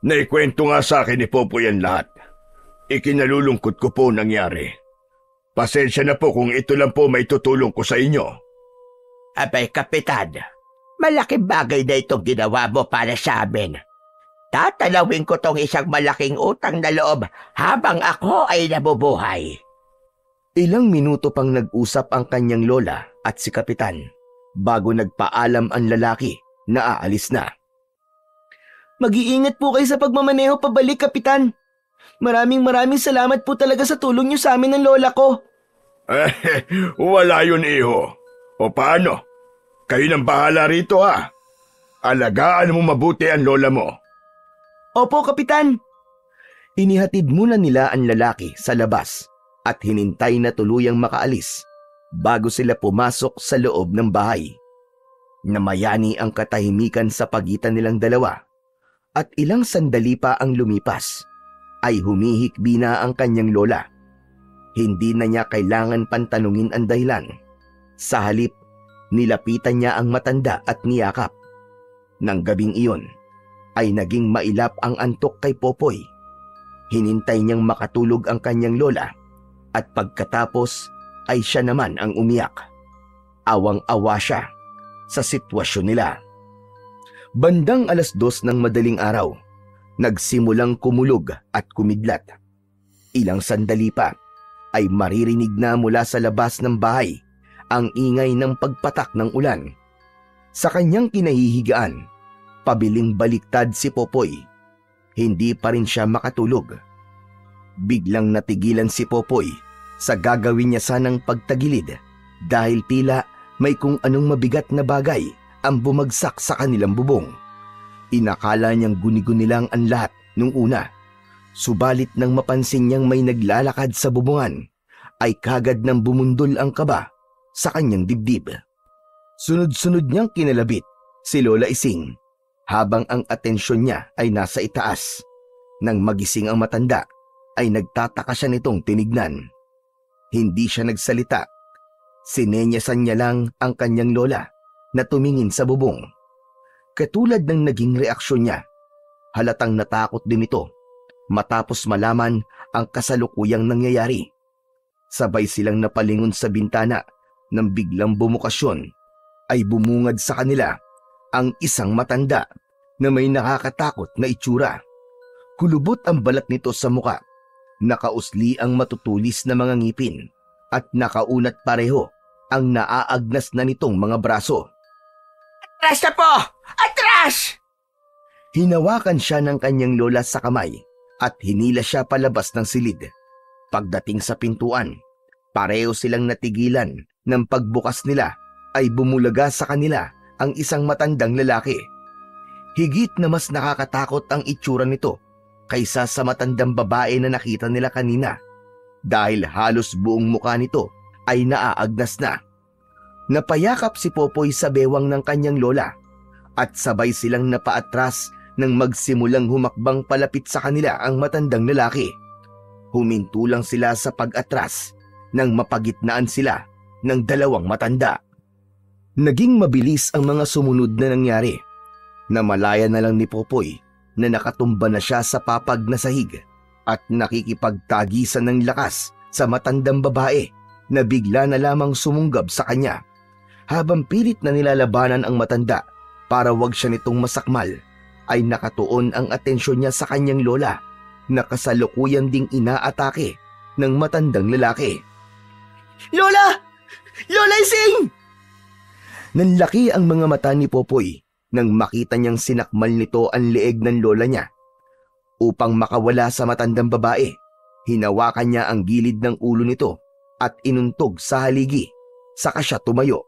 Naikwento nga sa akin ni Popoy ang lahat. Ikinalulungkot ko po nangyari. Pasensya na po kung ito lang po may tutulong ko sa inyo. Abay, Kapitan, malaking bagay na itong ginawa mo para sa amin. Tatalawin ko tong isang malaking utang na loob habang ako ay nabubuhay. Ilang minuto pang nag-usap ang kanyang lola at si Kapitan bago nagpaalam ang lalaki na aalis na. Mag-iingat po kayo sa pagmamaneho pabalik, Kapitan. Maraming salamat po talaga sa tulong niyo sa amin ng lola ko. Wala yun, iho. O paano? Kayo nang bahala rito ha. Alagaan mo mabuti ang lola mo. Opo, Kapitan. Inihatid muna nila ang lalaki sa labas at hinintay na tuluyang makaalis bago sila pumasok sa loob ng bahay. Namayani ang katahimikan sa pagitan nilang dalawa at ilang sandali pa ang lumipas ay humihikbi na ang kanyang lola. Hindi na niya kailangan pantanungin ang dahilan. Sa halip, nilapitan niya ang matanda at niyakap. Nang gabing iyon, ay naging mailap ang antok kay Popoy. Hinintay niyang makatulog ang kanyang lola at pagkatapos ay siya naman ang umiyak. Awang-awa siya sa sitwasyon nila. Bandang 2:00 ng madaling araw, nagsimulang kumulog at kumidlat. Ilang sandali pa ay maririnig na mula sa labas ng bahay ang ingay ng pagpatak ng ulan. Sa kanyang kinahihigaan, pabiling baliktad si Popoy. Hindi pa rin siya makatulog. Biglang natigilan si Popoy sa gagawin niya sanang pagtagilid dahil tila may kung anong mabigat na bagay ang bumagsak sa kanilang bubong. Inakala niyang guni-guni lang ang lahat nung una. Subalit nang mapansin niyang may naglalakad sa bubungan, ay kagad nang bumundol ang kaba sa kanyang dibdib. Sunod-sunod niyang kinalabit si Lola Ising habang ang atensyon niya ay nasa itaas. Nang magising ang matanda, ay nagtataka siya nitong tinignan. Hindi siya nagsalita. Sinenyasan niya lang ang kanyang lola na tumingin sa bubong. Katulad ng naging reaksyon niya, halatang natakot din ito matapos malaman ang kasalukuyang nangyayari. Sabay silang napalingon sa bintana nang biglang bumukasyon ay bumungad sa kanila ang isang matanda na may nakakatakot na itsura. Kulubot ang balat nito sa muka, nakausli ang matutulis na mga ngipin at nakaunat pareho ang naaagnas na nitong mga braso. Atras na po! Atras! Hinawakan siya ng kanyang lola sa kamay at hinila siya palabas ng silid. Pagdating sa pintuan, pareho silang natigilan ng pagbukas nila ay bumulaga sa kanila ang isang matandang lalaki. Higit na mas nakakatakot ang itsura nito kaysa sa matandang babae na nakita nila kanina dahil halos buong mukha nito ay naaagnas na. Napayakap si Popoy sa bewang ng kanyang lola at sabay silang napaatras nang magsimulang humakbang palapit sa kanila ang matandang lalaki. Huminto lang sila sa pag-atras nang mapagitnaan sila ng dalawang matanda. Naging mabilis ang mga sumunod na nangyari. Namalaya na lang ni Popoy na nakatumba na siya sa papag na sahig at nakikipagtagisan ng lakas sa matandang babae na bigla na lamang sumunggab sa kanya. Habang pilit na nilalabanan ang matanda para wag siya nitong masakmal, ay nakatuon ang atensyon niya sa kanyang lola na kasalukuyan ding inaatake ng matandang lalaki. Lola! Lola Ising! Nanlaki ang mga mata ni Popoy nang makita niyang sinakmal nito ang leeg ng lola niya. Upang makawala sa matandang babae, hinawakan niya ang gilid ng ulo nito at inuntog sa haligi, saka siya tumayo.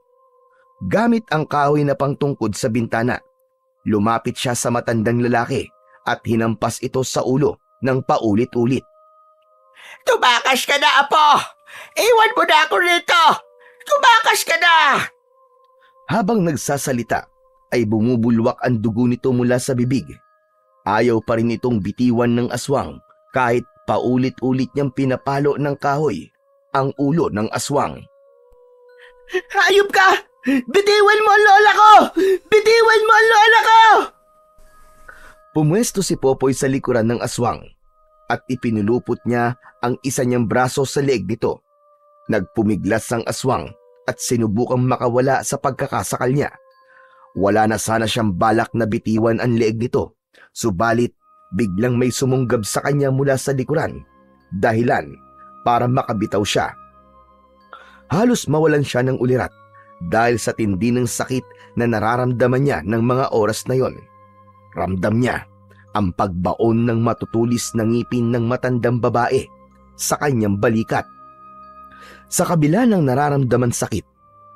Gamit ang kahoy na pangtungkod sa bintana, lumapit siya sa matandang lalaki at hinampas ito sa ulo ng paulit-ulit. Tumakas ka na, Apo! Iwan mo na ako rito! Tumakas ka na! Habang nagsasalita, ay bumubulwak ang dugo nito mula sa bibig. Ayaw pa rin itong bitiwan ng aswang kahit paulit-ulit niyang pinapalo ng kahoy ang ulo ng aswang. Hayop ka! Bitiwan mo ang lola ko! Bitiwan mo ang lola ko! Pumwesto si Popoy sa likuran ng aswang at ipinulupot niya ang isa niyang braso sa leeg nito. Nagpumiglas ang aswang at sinubukang makawala sa pagkakasakal niya. Wala na sana siyang balak na bitiwan ang leeg nito, subalit biglang may sumunggab sa kanya mula sa likuran, dahilan para makabitaw siya. Halos mawalan siya ng ulirat dahil sa tindi ng sakit na nararamdaman niya ng mga oras na yon. Ramdam niya ang pagbaon ng matutulis na ngipin ng matandang babae sa kanyang balikat. Sa kabila ng nararamdaman sakit,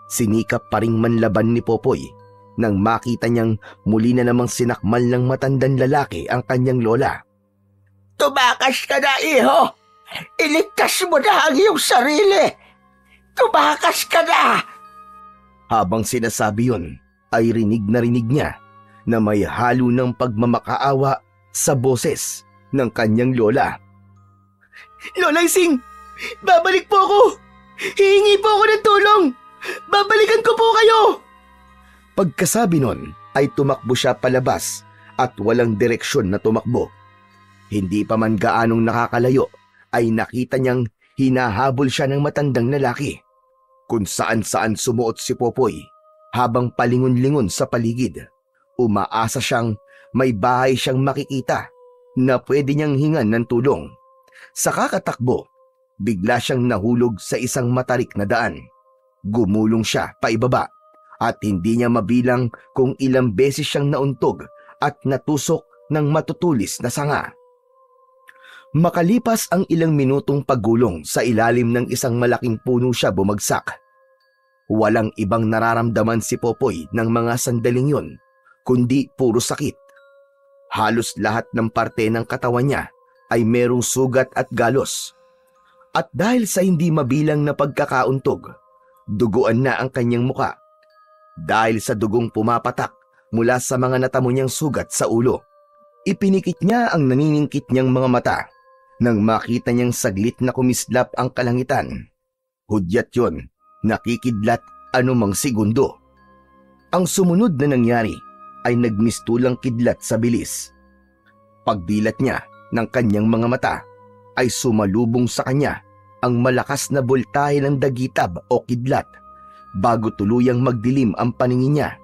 sinikap pa ring manlaban ni Popoy nang makita niyang muli na namang sinakmal ng matandang lalaki ang kanyang lola. Tumakas ka na, iho! Iligtas mo na ang iyong sarili! Tumakas ka na! Habang sinasabi yun, ay rinig niya na may halo ng pagmamakaawa sa boses ng kanyang lola. Lola Ising! Babalik po ako! Hihingi po ako ng tulong! Babalikan ko po kayo! Pagkasabi nun, ay tumakbo siya palabas at walang direksyon na tumakbo. Hindi pa man gaanong nakakalayo, ay nakita niyang hinahabol siya ng matandang lalaki. Kung saan-saan sumuot si Popoy habang palingon-lingon sa paligid. Umaasa siyang may bahay siyang makikita na pwede niyang hingan ng tulong. Sa kakatakbo, bigla siyang nahulog sa isang matarik na daan. Gumulong siya paibaba at hindi niya mabilang kung ilang beses siyang nauntog at natusok ng matutulis na sanga. Makalipas ang ilang minutong paggulong sa ilalim ng isang malaking puno siya bumagsak. Walang ibang nararamdaman si Popoy ng mga sandaling yon, kundi puro sakit. Halos lahat ng parte ng katawan niya ay merong sugat at galos. At dahil sa hindi mabilang na pagkakauntog, duguan na ang kanyang muka. Dahil sa dugong pumapatak mula sa mga natamo niyang sugat sa ulo, ipinikit niya ang naniningkit niyang mga mata nang makita niyang saglit na kumislap ang kalangitan. Hudyat yon, nakikidlat anumang segundo. Ang sumunod na nangyari ay nagmistulang kidlat sa bilis. Pagdilat niya ng kanyang mga mata ay sumalubong sa kanya ang malakas na boltahe ng dagitab o kidlat. Bago tuluyang magdilim ang paningin niya,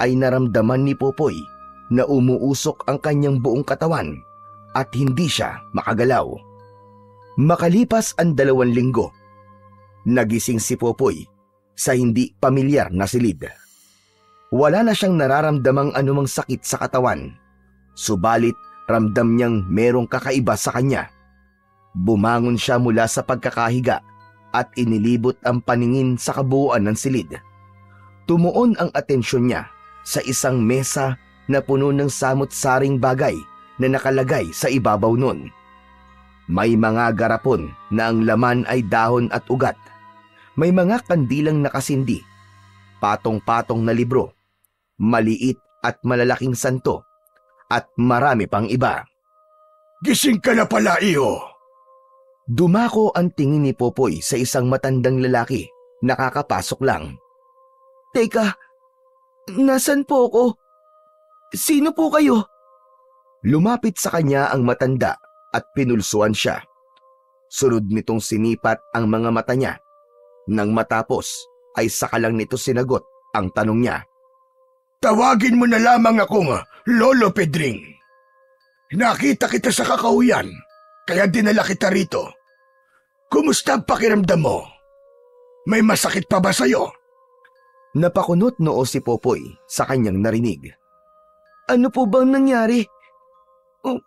ay naramdaman ni Popoy na umuusok ang kanyang buong katawan at hindi siya makagalaw. Makalipas ang 2 linggo, nagising si Popoy sa hindi pamilyar na silid. Wala na siyang nararamdamang anumang sakit sa katawan, subalit ramdam niyang merong kakaiba sa kanya. Bumangon siya mula sa pagkakahiga at inilibot ang paningin sa kabuuan ng silid. Tumuon ang atensyon niya sa isang mesa na puno ng samot-saring bagay na nakalagay sa ibabaw nun. May mga garapon na ang laman ay dahon at ugat. May mga kandilang nakasindi, patong-patong na libro, maliit at malalaking santo, at marami pang iba. Gising ka na pala, iho! Dumako ang tingin ni Popoy sa isang matandang lalaki nakakapasok lang. Teka, nasan po ako? Sino po kayo? Lumapit sa kanya ang matanda at pinulsuan siya. Sunod nitong sinipat ang mga mata niya. Nang matapos ay saka lang nito sinagot ang tanong niya. Tawagin mo na lamang akong Lolo Pedring. Nakita kita sa kakauyan, kaya dinala kita rito. Kumusta ang pakiramdam mo? May masakit pa ba sa'yo? Napakunot noo si Popoy sa kanyang narinig. Ano po bang nangyari?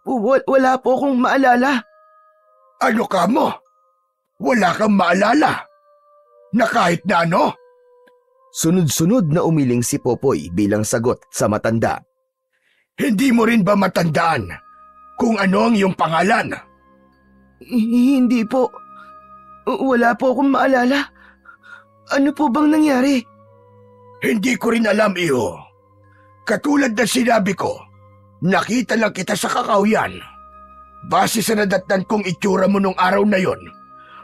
Wala po akong maalala. Ano ka mo? Wala kang maalala? Na kahit na ano? Sunod-sunod na umiling si Popoy bilang sagot sa matanda. Hindi mo rin ba matandaan kung ano ang iyong pangalan? Hindi po. Wala po akong maalala. Ano po bang nangyari? Hindi ko rin alam, iho. Katulad na sinabi ko, nakita lang kita sa kakauyan. Base sa nadatnan kong itsura mo nung araw na yon,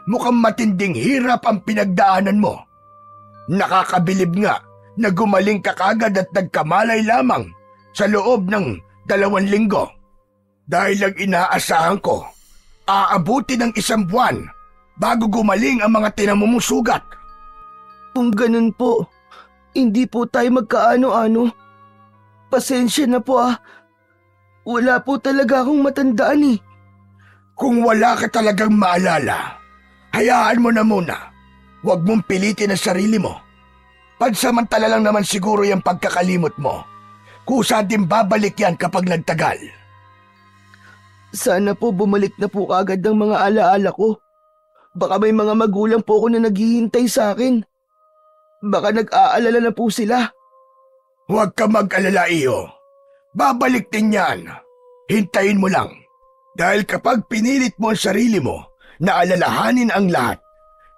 mukhang matinding hirap ang pinagdaanan mo. Nakakabilib nga na gumaling ka kagad at nagkamalay lamang sa loob ng 2 linggo. Dahil lang inaasahan ko, aabuti ng 1 buwan bago gumaling ang mga tinamumusugat. Kung ganun po, hindi po tayo magkaano-ano. Pasensya na po ah. Wala po talaga akong matandaan eh. Kung wala ka talagang maalala, hayaan mo na muna. Huwag mong pilitin ang sarili mo. Pansamantala lang naman siguro yung pagkakalimot mo. Kusa din babalik yan kapag nagtagal. Sana po bumalik na po kagad ang mga alaala ko. Baka may mga magulang po ako na naghihintay sa akin. Baka nag-aalala na po sila. Huwag ka mag-alala, iyo. Babalik din yan. Hintayin mo lang. Dahil kapag pinilit mo ang sarili mo na alalahanin ang lahat,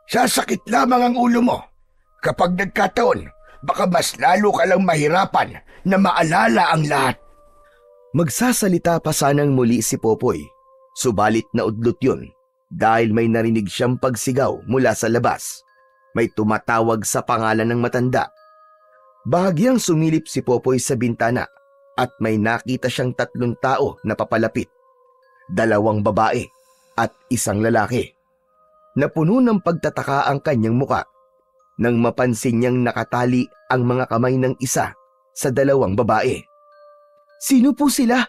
sasakit lamang ang ulo mo. Kapag nagkataon, baka mas lalo ka lang mahirapan na maalala ang lahat. Magsasalita pa sanang muli si Popoy, subalit naudlot yun dahil may narinig siyang pagsigaw mula sa labas. May tumatawag sa pangalan ng matanda. Bahagyang sumilip si Popoy sa bintana at may nakita siyang 3 tao na papalapit. 2 babae at 1 lalaki. Napuno ng pagtataka ang kanyang muka nang mapansin niyang nakatali ang mga kamay ng isa sa 2 babae. Sino po sila?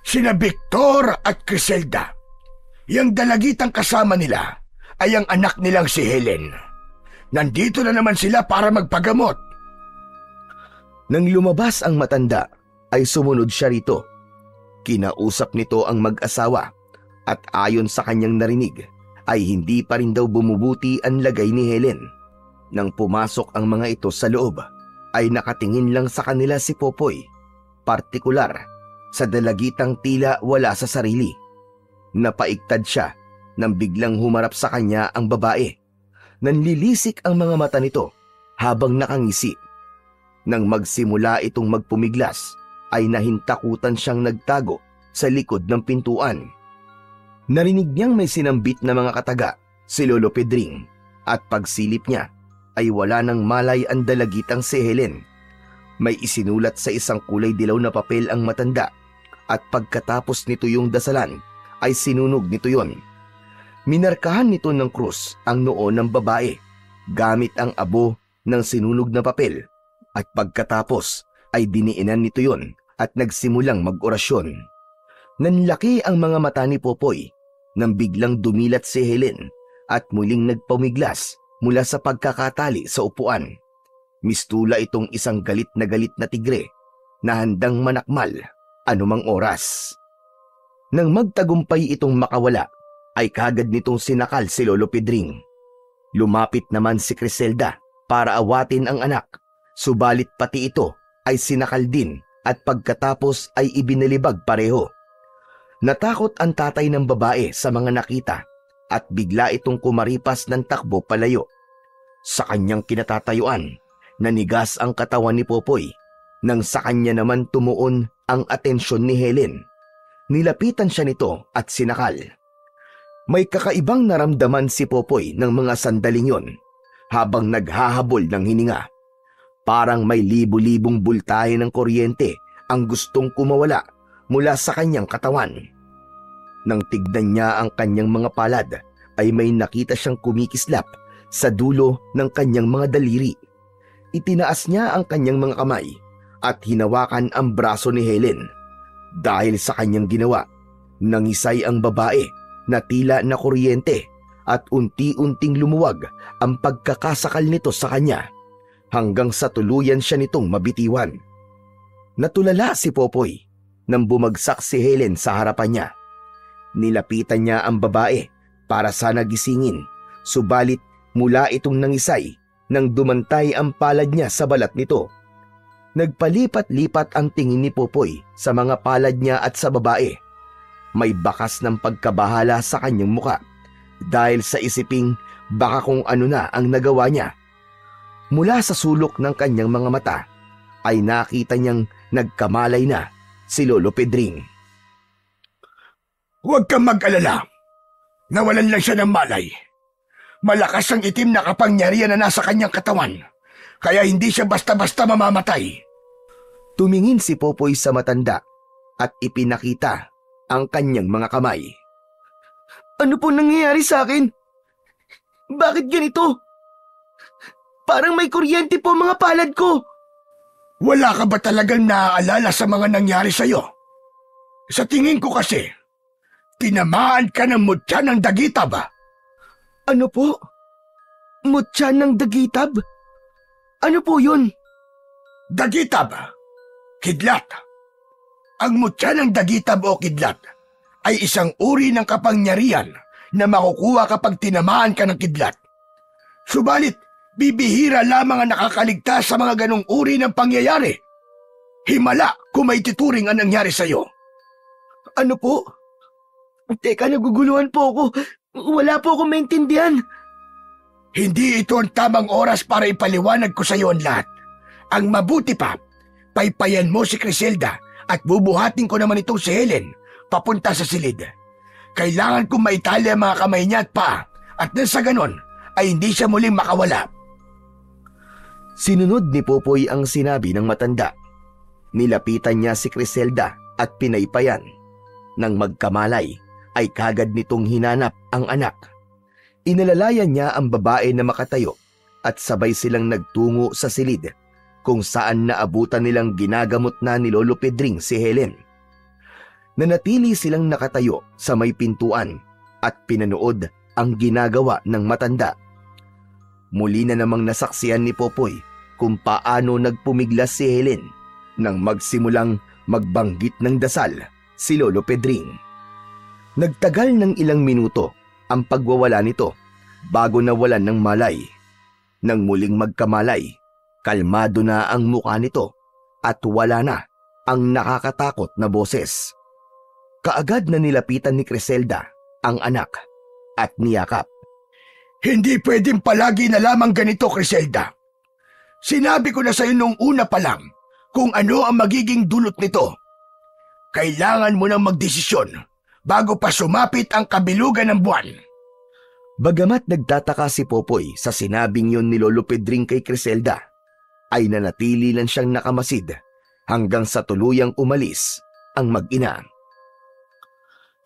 Sina Victor at Criselda. Yang dalagitang kasama nila ay ang anak nilang si Helen. Nandito na naman sila para magpagamot. Nang lumabas ang matanda, ay sumunod siya rito. Kinausap nito ang mag-asawa at ayon sa kanyang narinig, ay hindi pa rin daw bumubuti ang lagay ni Helen. Nang pumasok ang mga ito sa loob, ay nakatingin lang sa kanila si Popoy, partikular sa dalagitang tila wala sa sarili. Napaigtad siya nang biglang humarap sa kanya ang babae. Nanlilisik ang mga mata nito habang nakangisi. Nang magsimula itong magpumiglas, ay nahintakutan siyang nagtago sa likod ng pintuan. Narinig niyang may sinambit na mga kataga si Lolo Pedring at pagsilip niya ay wala nang malay ang dalagitang si Helen. May isinulat sa isang kulay dilaw na papel ang matanda at pagkatapos nito yung dasalan ay sinunog nito yon. Minarkahan nito ng krus ang noo ng babae gamit ang abo ng sinunog na papel at pagkatapos ay diniinan nito yon at nagsimulang mag-orasyon. Nanlaki ang mga mata ni Popoy nang biglang dumilat si Helen at muling nagpumiglas mula sa pagkakatali sa upuan. Mistula itong isang galit na tigre na handang manakmal anumang oras. Nang magtagumpay itong makawala, ay kagad nitong sinakal si Lolo Pedring. Lumapit naman si Criselda para awatin ang anak, subalit pati ito ay sinakal din at pagkatapos ay ibinalibag pareho. Natakot ang tatay ng babae sa mga nakita at bigla itong kumaripas ng takbo palayo. Sa kanyang kinatatayuan, nanigas ang katawan ni Popoy nang sa kanya naman tumuon ang atensyon ni Helen. Nilapitan siya nito at sinakal. May kakaibang naramdaman si Popoy ng mga sandaling yon habang naghahabol ng hininga. Parang may libu-libong bultahe ng kuryente ang gustong kumawala mula sa kanyang katawan. Nang tignan niya ang kanyang mga palad, ay may nakita siyang kumikislap sa dulo ng kanyang mga daliri. Itinaas niya ang kanyang mga kamay at hinawakan ang braso ni Helen. Dahil sa kanyang ginawa, nangisay ang babae na tila na kuryente at unti-unting lumuwag ang pagkakasakal nito sa kanya hanggang sa tuluyan siya nitong mabitiwan. Natulala si Popoy nang bumagsak si Helen sa harapan niya. Nilapitan niya ang babae para sana gisingin, subalit mula itong nangisay nang dumantay ang palad niya sa balat nito. Nagpalipat-lipat ang tingin ni Popoy sa mga palad niya at sa babae. May bakas ng pagkabahala sa kanyang muka dahil sa isiping baka kung ano na ang nagawa niya. Mula sa sulok ng kanyang mga mata ay nakita niyang nagkamalay na si Lolo Pedring. Huwag kang mag-alala. Nawalan lang siya ng malay. Malakas ang itim na kapangyarihan na nasa kanyang katawan, kaya hindi siya basta-basta mamamatay. Tumingin si Popoy sa matanda at ipinakita ang kanyang mga kamay. Ano po nangyayari sa akin? Bakit ganito? Parang may kuryente po mga palad ko. Wala ka ba talagang naaalala sa mga nangyari sa'yo? Sa tingin ko kasi, tinamaan ka ng mutya ng dagitab ba? Ano po? Mutya ng dagitab? Ano po yun? Dagitab, kidlat. Ang mutya ng dagitab o kidlat ay isang uri ng kapangyarihan na makukuha kapag tinamaan ka ng kidlat. Subalit, bibihira lamang ang nakakaligtas sa mga ganong uri ng pangyayari. Himala kung may tituring ang nangyari sa'yo. Ano po? Teka, naguguluhan po ako. Wala po akong maintindihan. Hindi ito ang tamang oras para ipaliwanag ko sa iyo ang lahat. Ang mabuti pa, paypayan mo si Criselda at bubuhatin ko naman itong si Helen papunta sa silid. Kailangan kong maitali ang mga kamay niya at paa at nang sa ganon ay hindi siya muling makawala. Sinunod ni Popoy ang sinabi ng matanda. Nilapitan niya si Criselda at pinaypayan. Nang magkamalay, ay kagad nitong hinanap ang anak. Inalalayan niya ang babae na makatayo at sabay silang nagtungo sa silid kung saan naabutan nilang ginagamot na ni Lolo Pedring si Helen. Nanatili silang nakatayo sa may pintuan at pinanood ang ginagawa ng matanda. Muli na namang nasaksihan ni Popoy kung paano nagpumiglas si Helen nang magsimulang magbanggit ng dasal si Lolo Pedring. Nagtagal ng ilang minuto ang pagwawala nito bago nawalan ng malay. Nang muling magkamalay, kalmado na ang mukha nito at wala na ang nakakatakot na boses. Kaagad na nilapitan ni Criselda ang anak at niyakap. Hindi pwedeng palagi na lamang ganito, Criselda. Sinabi ko na sa iyo nung una pa lang kung ano ang magiging dulot nito. Kailangan mo nang magdesisyon bago pa sumapit ang kabilugan ng buwan. Bagamat nagtataka si Popoy sa sinabing yon ni Lolo Pedring kay Criselda, ay nanatili lang siyang nakamasid hanggang sa tuluyang umalis ang mag-ina.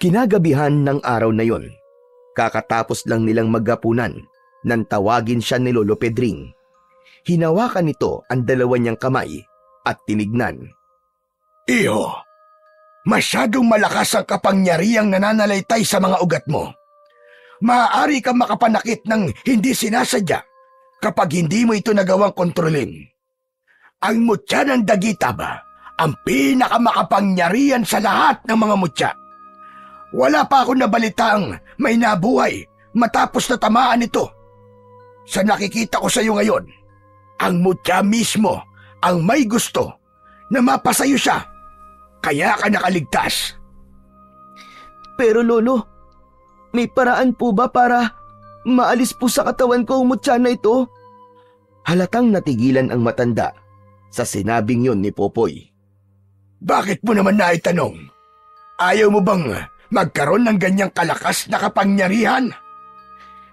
Kinagabihan ng araw na yon, kakatapos lang nilang maghapunan nang tawagin siya ni Lolo Pedring. Hinawakan nito ang dalawa niyang kamay at tinignan. Iho, masyadong malakas ang kapangyarihang nananalaytay sa mga ugat mo. Maaari kang makapanakit ng hindi sinasadya kapag hindi mo ito nagawang kontrolin. Ang mutya ng dagitab ang pinakamakapangyarihan sa lahat ng mga mutya. Wala pa ako nabalitaang may nabuhay matapos na tamaan ito. Sa nakikita ko sa iyo ngayon, ang mutya mismo ang may gusto na mapasayo siya. Kaya ka nakaligtas. Pero Lolo, may paraan po ba para maalis po sa katawan ko ang mutya na ito? Halatang natigilan ang matanda sa sinabing yon ni Popoy. Bakit mo naman naitanong? Ayaw mo bang magkaroon ng ganyang kalakas na kapangyarihan?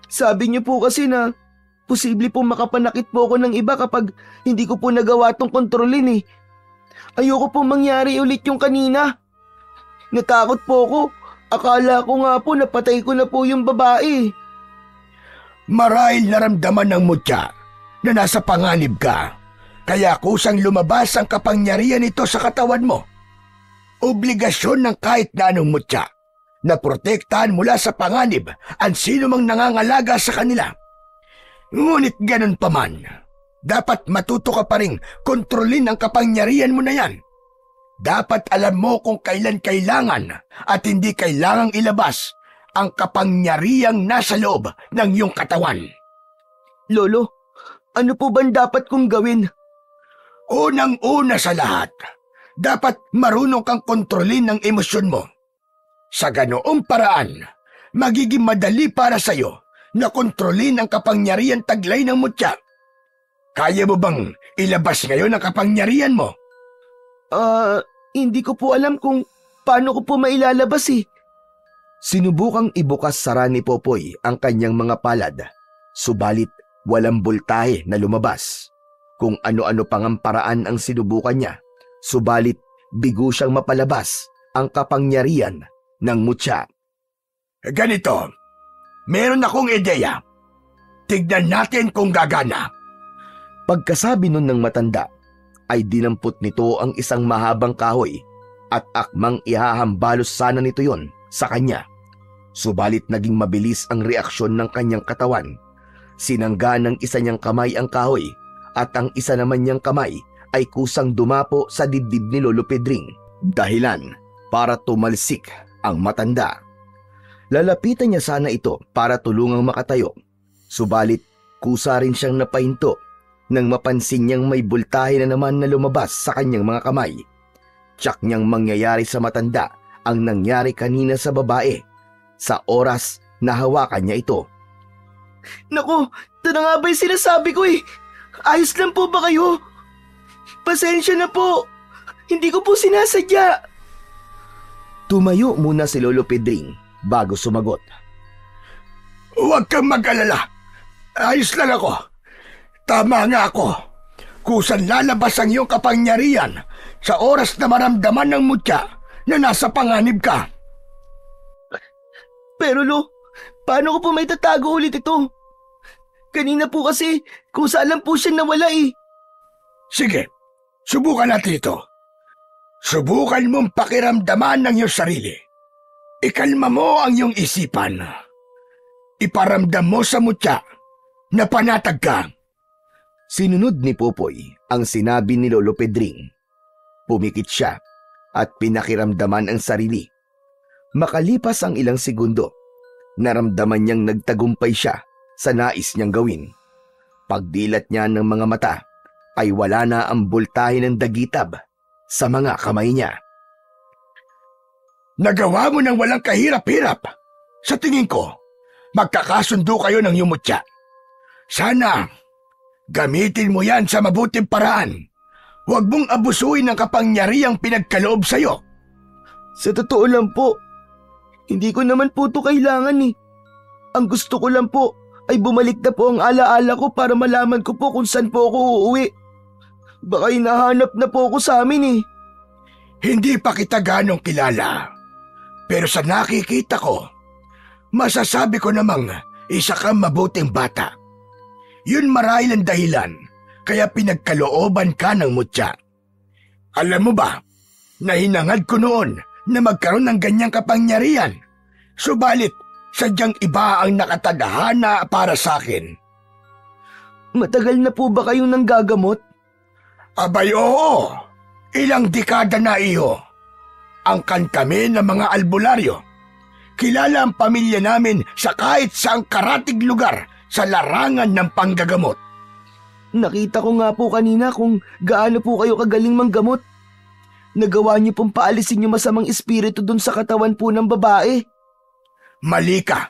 Sabi niyo po kasi na posible po makapanakit po ako ng iba kapag hindi ko po nagawa tong kontrolin eh. Ayoko po mangyari ulit yung kanina. Natakot po ako. Akala ko nga po napatay ko na po yung babae. Marahil naramdaman ng mutya na nasa panganib ka, kaya kusang lumabas ang kapangyarihan nito sa katawan mo. Obligasyon ng kahit na anong mutya na protektahan mula sa panganib ang sino mang nangangalaga sa kanila. Ngunit ganun pa man, dapat matuto ka pa rin kontrolin ang kapangyarihan mo na yan. Dapat alam mo kung kailan kailangan at hindi kailangang ilabas ang kapangyarihang nasa loob ng iyong katawan. Lolo, ano po bang dapat kong gawin? Unang-una sa lahat, dapat marunong kang kontrolin ang emosyon mo. Sa ganoong paraan, magiging madali para sa'yo na kontrolin ang kapangyarihan taglay ng mutya. Kaya mo bang ilabas ngayon ang kapangyarihan mo? Hindi ko po alam kung paano ko po mailalabas eh. Sinubukang ibukas sara ni Popoy ang kanyang mga palad, subalit walang bultahe na lumabas. Kung ano-ano pang ang paraan ang sinubukan niya, subalit bigo siyang mapalabas ang kapangyarihan ng mutya. Ganito, meron akong ideya. Tignan natin kung gagana. Pagkasabi nun ng matanda, ay dinampot nito ang isang mahabang kahoy at akmang ihahambalos sana nito yon sa kanya. Subalit naging mabilis ang reaksyon ng kanyang katawan. Sinangga ng isa niyang kamay ang kahoy at ang isa naman niyang kamay ay kusang dumapo sa dibdib ni Lolo Pedring. Dahilan para tumalsik ang matanda. Lalapitan niya sana ito para tulungang makatayo. Subalit kusa rin siyang napahinto nang mapansin niyang may bultahe na naman na lumabas sa kanyang mga kamay. Tiyak niyang mangyayari sa matanda ang nangyari kanina sa babae sa oras na hawakan niya ito. Naku, ito na nga ba yung sinasabi ko eh. Ayos lang po ba kayo? Pasensya na po. Hindi ko po sinasadya. Tumayo muna si Lolo Pedring bago sumagot. Huwag kang mag-alala. Ayos lang ako. Tama nga ako. Kusan lalabas ang iyong kapangyarihan sa oras na maramdaman ng mutya na nasa panganib ka. Pero Lo, paano ko po may tatago ulit ito? Kanina po kasi kusa lang po siya nawala eh. Sige, subukan natin ito. Subukan mong pakiramdaman ng iyong sarili. Ikalma mo ang iyong isipan. Iparamdam mo sa mutya na panatag ka. Sinunod ni Popoy ang sinabi ni Lolo Pedring. Pumikit siya at pinakiramdaman ang sarili. Makalipas ang ilang segundo, naramdaman niyang nagtagumpay siya sa nais niyang gawin. Pagdilat niya ng mga mata, ay wala na ang bultahe ng dagitab sa mga kamay niya. Nagawa mo ng walang kahirap-hirap. Sa tingin ko, magkakasundo kayo ng iyong mutya. Sana, gamitin mo yan sa mabuting paraan. Huwag mong abusuin ang kapangyarihang pinagkaloob sa'yo. Sa totoo lang po, hindi ko naman po ito kailangan eh. Ang gusto ko lang po ay bumalik na po ang alaala ko para malaman ko po kung saan po ako uuwi. Baka hinahanap na po ako sa amin eh. Hindi pa kita ganong kilala. Pero sa nakikita ko, masasabi ko namang isa kang mabuting bata. Yun marahil ang dahilan kaya pinagkalooban ka ng mutya. Alam mo ba, na hinangad ko noon na magkaroon ng ganyang kapangyarihan. Subalit, sadyang iba ang nakatadhana para sa akin. Matagal na po ba kayong nanggagamot? Abay oo, ilang dekada na iyo. Angkan kami ng mga albularyo. Kilala ang pamilya namin sa kahit saang karatig lugar sa larangan ng panggagamot. Nakita ko nga po kanina kung gaano po kayo kagaling manggamot. Nagawa niyo pong paalisin yung masamang espiritu dun sa katawan po ng babae. Mali ka.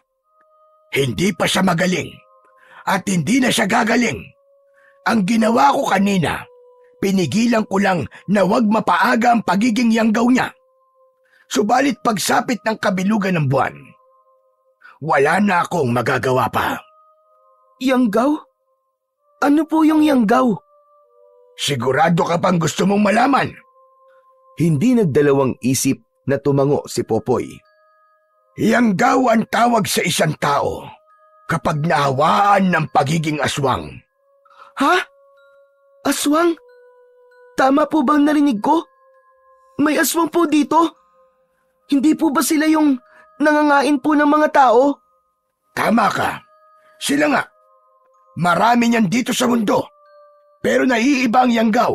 Hindi pa siya magaling. At hindi na siya gagaling. Ang ginawa ko kanina, pinigilan ko lang na wag mapaaga ang pagiging yanggaw niya. Subalit pagsapit ng kabilugan ng buwan, wala na akong magagawa pa. Yanggaw? Ano po yung yanggaw? Sigurado ka bang gusto mong malaman? Hindi nagdalawang isip na tumango si Popoy. Yanggaw ang tawag sa isang tao kapag nahawaan ng pagiging aswang. Ha? Aswang? Tama po bang narinig ko? May aswang po dito? Hindi po ba sila yung nangangain po ng mga tao? Tama ka. Sila nga. Marami niyan dito sa mundo. Pero naiiba ang yanggaw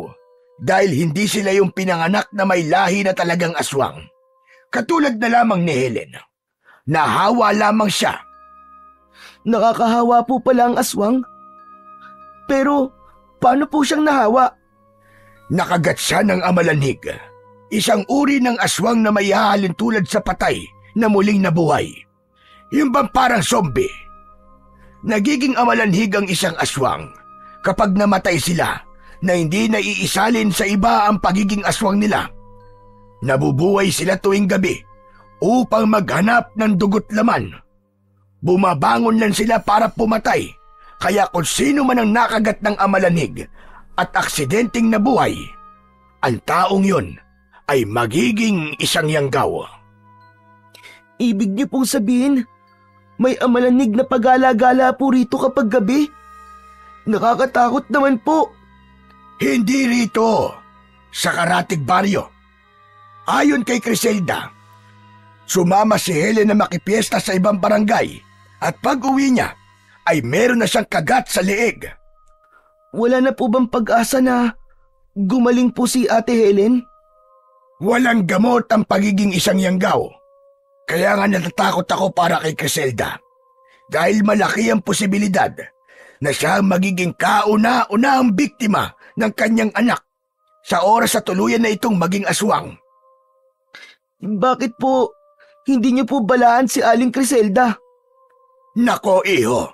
dahil hindi sila yung pinanganak na may lahi na talagang aswang. Katulad na lamang ni Helen. Nahawa lamang siya. Nakakahawa po pala ang aswang. Pero paano po siyang nahawa? Nakagat siya ng amalanhig. Isang uri ng aswang na may hahalin tulad sa patay na muling nabuhay. Yung bang parang zombie. Nagiging amalanhig ang isang aswang kapag namatay sila na hindi naiisalin sa iba ang pagiging aswang nila. Nabubuhay sila tuwing gabi upang maghanap ng dugot laman. Bumabangon lang sila para pumatay, kaya kung sino man ang nakagat ng amalanhig at aksidenteng nabuhay, ang taong yun ay magiging isang yanggaw. Ibig niyo pong sabihin, may amalanig na pagala-gala po rito kapag gabi? Nakakatakot naman po. Hindi rito, sa Karatig Baryo. Ayon kay Criselda, sumama si Helen na makipiesta sa ibang barangay at pag-uwi niya ay meron na siyang kagat sa leeg. Wala na po bang pag-asa na gumaling po si Ate Helen? Walang gamot ang pagiging isang yanggaw. Kaya nga natatakot ako para kay Criselda. Dahil malaki ang posibilidad na siya ang magiging kauna-unahang biktima ng kanyang anak sa oras sa tuluyan na itong maging aswang. Bakit po hindi niyo po balaan si Aling Criselda? Nako, iho.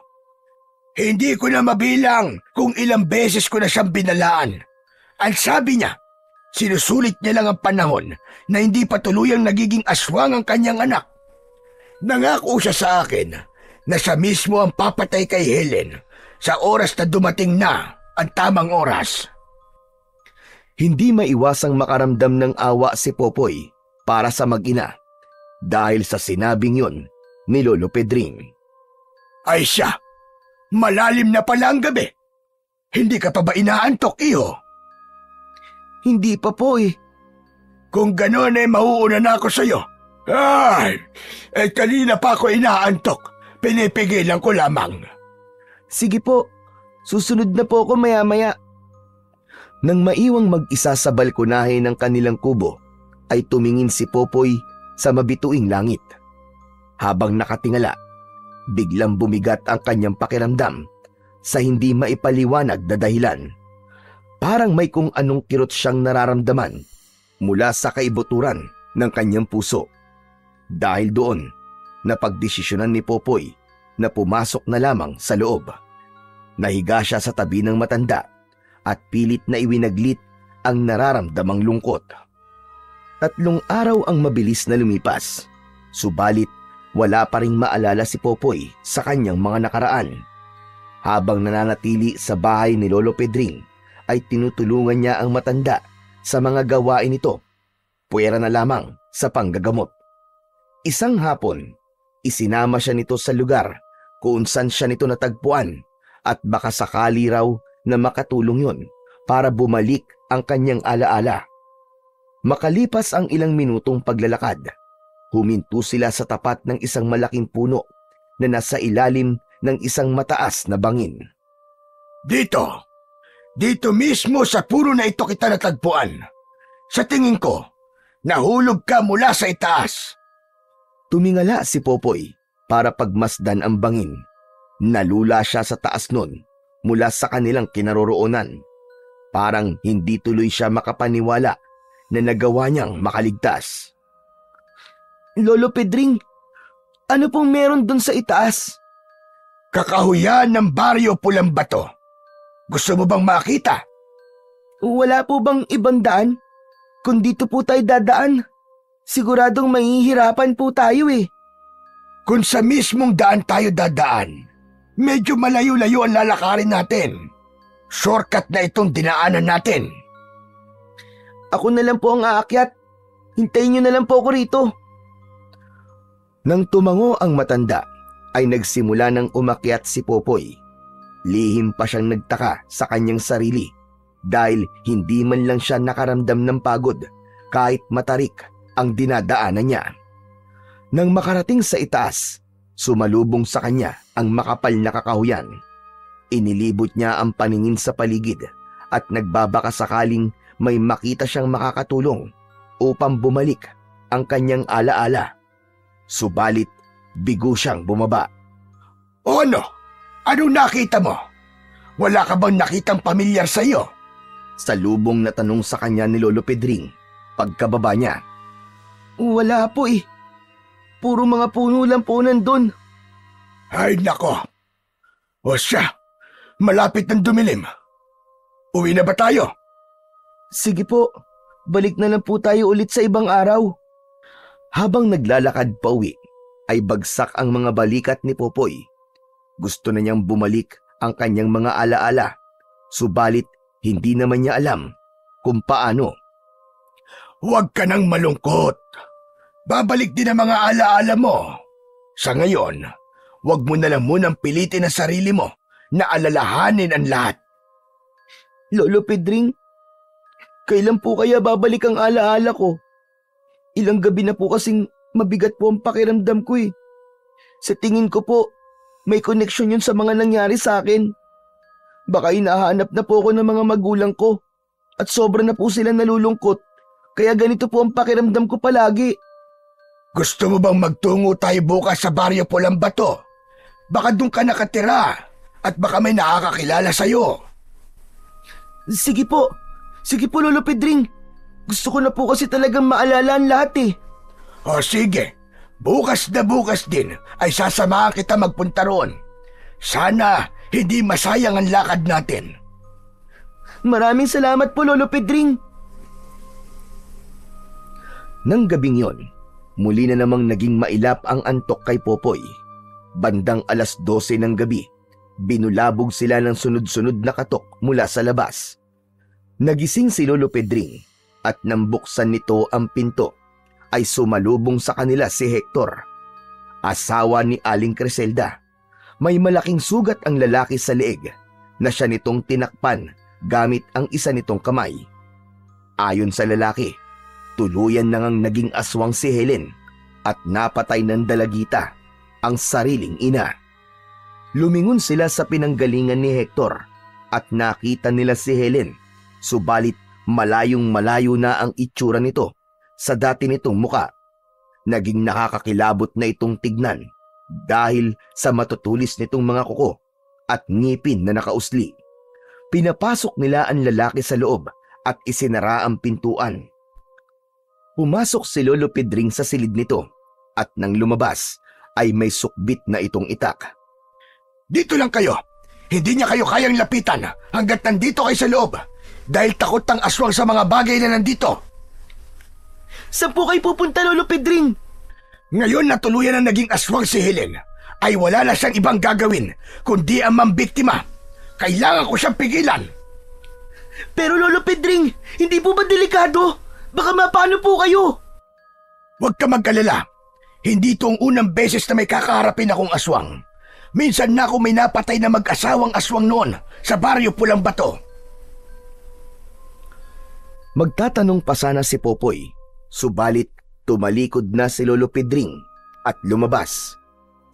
Hindi ko na mabilang kung ilang beses ko na siyang binalaan. Ang sabi niya, sinusulit niya lang ang panahon na hindi pa tuluyang nagiging aswang ang kanyang anak. Nangako siya sa akin na siya mismo ang papatay kay Helen sa oras na dumating na ang tamang oras. Hindi maiwasang makaramdam ng awa si Popoy para sa mag-ina dahil sa sinabing yun ni Lolo Pedring. Ay siya, malalim na pala ang gabi. Hindi ka pa ba inaantok, iho? Hindi pa po eh. Kung gano'n ay mauuna na ako sa'yo. Ay, kanina pa ako inaantok. Pinipigilan ko lamang. Sige po, susunod na po ako maya-maya. Nang maiwang mag-isa sa balkonahe ng kanilang kubo, ay tumingin si Popoy sa mabituing langit. Habang nakatingala, biglang bumigat ang kanyang pakiramdam sa hindi maipaliwanag na dahilan. Parang may kung anong kirot siyang nararamdaman mula sa kaibuturan ng kanyang puso. Dahil doon, napagdesisyonan ni Popoy na pumasok na lamang sa loob. Nahiga siya sa tabi ng matanda at pilit na iwinaglit ang nararamdamang lungkot. 3 araw ang mabilis na lumipas, subalit wala pa ring maalala si Popoy sa kanyang mga nakaraan. Habang nananatili sa bahay ni Lolo Pedring, ay tinutulungan niya ang matanda sa mga gawain nito, puwera na lamang sa panggagamot. Isang hapon, isinama siya nito sa lugar kung saan siya nito natagpuan at baka sakali raw na makatulong yun para bumalik ang kanyang alaala. Makalipas ang ilang minutong paglalakad, huminto sila sa tapat ng isang malaking puno na nasa ilalim ng isang mataas na bangin. Dito mismo sa puno na ito kita natagpuan. Sa tingin ko, nahulog ka mula sa itaas. Tumingala si Popoy para pagmasdan ang bangin. Nalula siya sa taas nun mula sa kanilang kinaroroonan. Parang hindi tuloy siya makapaniwala na nagawa niyang makaligtas. Lolo Pedring, ano pong meron dun sa itaas? Kakahuyan ng Baryo Pulang Bato. Gusto mo bang makita? Wala po bang ibang daan? Kung dito po tayo dadaan? Siguradong mahihirapan po tayo eh. Kung sa mismong daan tayo dadaan, medyo malayo-layo ang lalakarin natin. Shortcut na itong dinaanan natin. Ako na lang po ang aakyat. Hintayin niyo na lang po ako rito. Nang tumango ang matanda, ay nagsimula ng umakyat si Popoy. Lihim pa siyang nagtaka sa kanyang sarili dahil hindi man lang siya nakaramdam ng pagod kahit matarik ang dinadaanan niya. Nang makarating sa itaas, sumalubong sa kanya ang makapal na kakahuyan. Inilibot niya ang paningin sa paligid at nagbabaka sakaling may makita siyang makakatulong upang bumalik ang kanyang alaala. Subalit, bigo siyang bumaba. O ano? Anong nakita mo? Wala ka bang nakitang pamilyar sa iyo? Salubong na tanong sa kanya ni Lolo Pedring pagkababa niya. Wala po eh. Puro mga puno lang po nandun. Ay nako. O siya, malapit ng dumilim. Uwi na ba tayo? Sige po, balik na lang po tayo ulit sa ibang araw. Habang naglalakad pa uwi, ay bagsak ang mga balikat ni Popoy. Gusto na niyang bumalik ang kanyang mga alaala, subalit hindi naman niya alam kung paano. Huwag ka nang malungkot. Babalik din ang mga alaala mo. Sa ngayon, huwag mo na lang munang pilitin ang sarili mo na alalahanin ang lahat. Lolo Pedring, kailan po kaya babalik ang alaala ko? Ilang gabi na po kasing mabigat po ang pakiramdam ko eh. Sa tingin ko po, may koneksyon yun sa mga nangyari sa akin. Baka hinahanap na po ako ng mga magulang ko at sobra na po sila nalulungkot. Kaya ganito po ang pakiramdam ko palagi. Gusto mo bang magtungo tayo bukas sa Baryo Pulang Bato? Baka doon ka nakatira at baka may nakakakilala sa'yo. Sige po Lolo Pedring. Gusto ko na po kasi talagang maalala ang lahat eh. O sige, bukas na bukas din ay sasamahan kita magpunta roon. Sana hindi masayang ang lakad natin. Maraming salamat po Lolo Pedring. Nang gabing yon, muli na namang naging mailap ang antok kay Popoy. Bandang 12:00 ng gabi, binulabog sila ng sunod-sunod na katok mula sa labas. Nagising si Lolo Pedring at nang buksan nito ang pinto, ay sumalubong sa kanila si Hector, asawa ni Aling Criselda. May malaking sugat ang lalaki sa leeg na siya nitong tinakpan gamit ang isa nitong kamay. Ayon sa lalaki, tuluyan nang naging aswang si Helen at napatay ng dalagita ang sariling ina. Lumingon sila sa pinanggalingan ni Hector at nakita nila si Helen, subalit malayong malayo na ang itsura nito sa dati nitong muka. Naging nakakakilabot na itong tignan dahil sa matutulis nitong mga kuko at ngipin na nakausli. Pinapasok nila ang lalaki sa loob at isinara ang pintuan. Pumasok si Lolo Pedring sa silid nito at nang lumabas ay may sukbit na itong itak. Dito lang kayo. Hindi niya kayo kayang lapitan hanggat nandito kayo sa loob dahil takot ang aswang sa mga bagay na nandito. Saan po kayo pupunta Lolo Pedring? Ngayon na tuluyan na naging aswang si Helen, ay wala na siyang ibang gagawin kundi ang mambiktima. Kailangan ko siyang pigilan. Pero Lolo Pedring, hindi po ba delikado? Baka mapano po kayo? Huwag ka mag-alala. Hindi ito ang unang beses na may kakaharapin akong aswang. Minsan na ako may napatay na mag-asawang aswang noon sa Baryo Pulang Bato. Magtatanong pa sana si Popoy, subalit tumalikod na si Lolo Pedring at lumabas.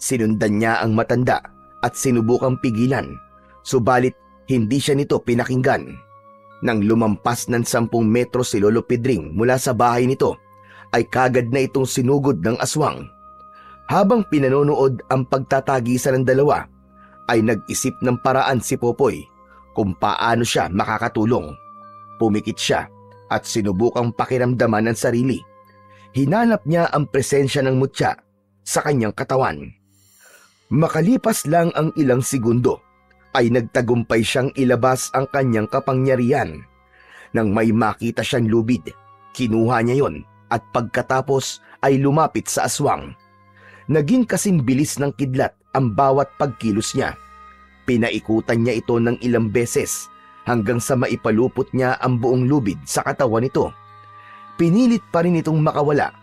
Sinundan niya ang matanda at sinubukang pigilan, subalit hindi siya nito pinakinggan. Nang lumampas ng 10 metro si Lolo Pedring mula sa bahay nito, ay kagad na itong sinugod ng aswang. Habang pinanonood ang pagtatagisan ng dalawa, ay nag-isip ng paraan si Popoy kung paano siya makakatulong. Pumikit siya at sinubukang pakiramdaman ang sarili. Hinanap niya ang presensya ng mutya sa kanyang katawan. Makalipas lang ang ilang segundo, ay nagtagumpay siyang ilabas ang kanyang kapangyarihan. Nang may makita siyang lubid, kinuha niya yon at pagkatapos ay lumapit sa aswang. Naging kasing bilis ng kidlat ang bawat pagkilos niya. Pinaikutan niya ito ng ilang beses hanggang sa maipalupot niya ang buong lubid sa katawan nito. Pinilit pa rin itong makawala,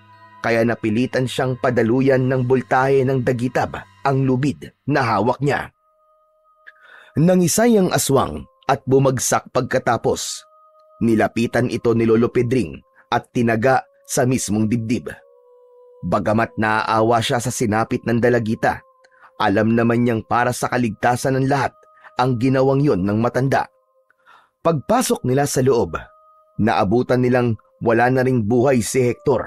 kaya napilitan siyang padaluyan ng boltahe ng dagitab ang lubid na hawak niya. Nangisay ang aswang at bumagsak pagkatapos. Nilapitan ito ni Lolo Pedring at tinaga sa mismong dibdib. Bagamat naaawa siya sa sinapit ng dalagita, alam naman niyang para sa kaligtasan ng lahat ang ginawang yon ng matanda. Pagpasok nila sa loob, naabutan nilang wala na ring buhay si Hector.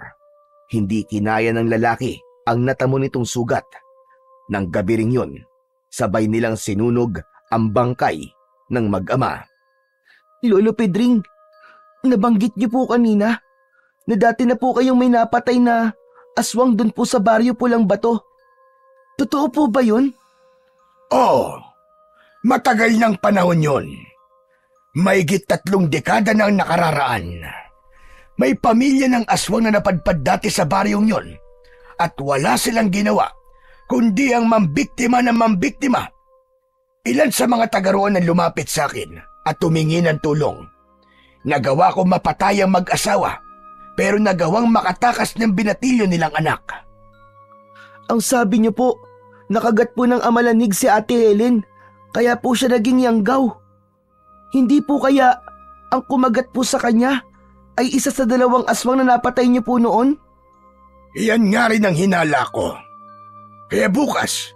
Hindi kinaya ng lalaki ang natamo nitong sugat. Nang gabi ring yun, sabay nilang sinunog ang bangkay ng mag-ama. Lolo Pedring, nabanggit niyo po kanina na dati na po kayong may napatay na aswang dun po sa baryo Pulang Bato. Totoo po ba yun? Oo, matagal ng panahon yun. Mahigit 3 dekada na ang nakararaan. May pamilya ng aswang na napadpad dati sa baryong yon at wala silang ginawa kundi ang mambiktima ng mambiktima. Ilan sa mga taga-roon ang lumapit sa akin at tumingi ng tulong. Nagawa ko mapatay ang mag-asawa pero nagawang makatakas ng binatilyo nilang anak. Ang sabi niyo po, nakagat po ng amalanig si Ate Helen, kaya po siya naging yanggaw. Hindi po kaya ang kumagat po sa kanya ay isa sa 2 aswang na napatay niyo po noon? Iyan nga rin ang hinala ko. Kaya bukas,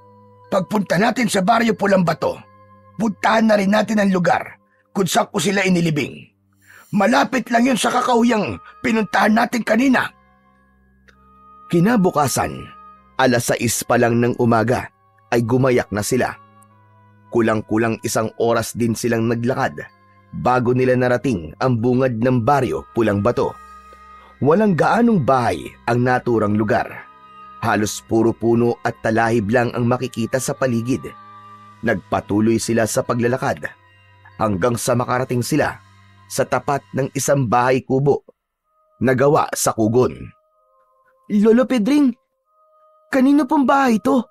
pagpunta natin sa baryo Pulang Bato, puntahan na rin natin ang lugar kung saan ko sila inilibing. Malapit lang yun sa kakahuyang pinuntahan natin kanina. Kinabukasan, 6:00 pa lang ng umaga ay gumayak na sila. Kulang-kulang 1 oras din silang naglakad bago nila narating ang bungad ng baryo Pulang Bato. Walang gaanong bahay ang naturang lugar. Halos puro puno at talahib lang ang makikita sa paligid. Nagpatuloy sila sa paglalakad hanggang sa makarating sila sa tapat ng isang bahay kubo na gawa sa kugon. Lolo Pedring, kanino pong bahay ito?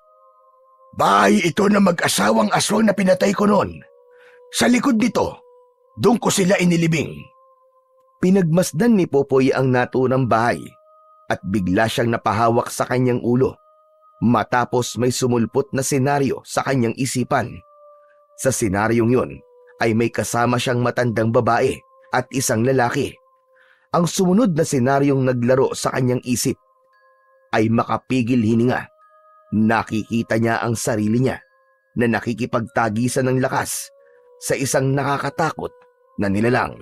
Bahay ito ng mag-asawang aswang na pinatay ko noon. Sa likod nito, doon ko sila inilibing. Pinagmasdan ni Popoy ang naturang bahay at bigla siyang napahawak sa kanyang ulo matapos may sumulpot na senaryo sa kanyang isipan. Sa senaryong yun ay may kasama siyang matandang babae at isang lalaki. Ang sumunod na senaryong naglaro sa kanyang isip ay makapigil hininga. Nakikita niya ang sarili niya na nakikipagtagisan ng lakas sa isang nakakatakot na nilalang.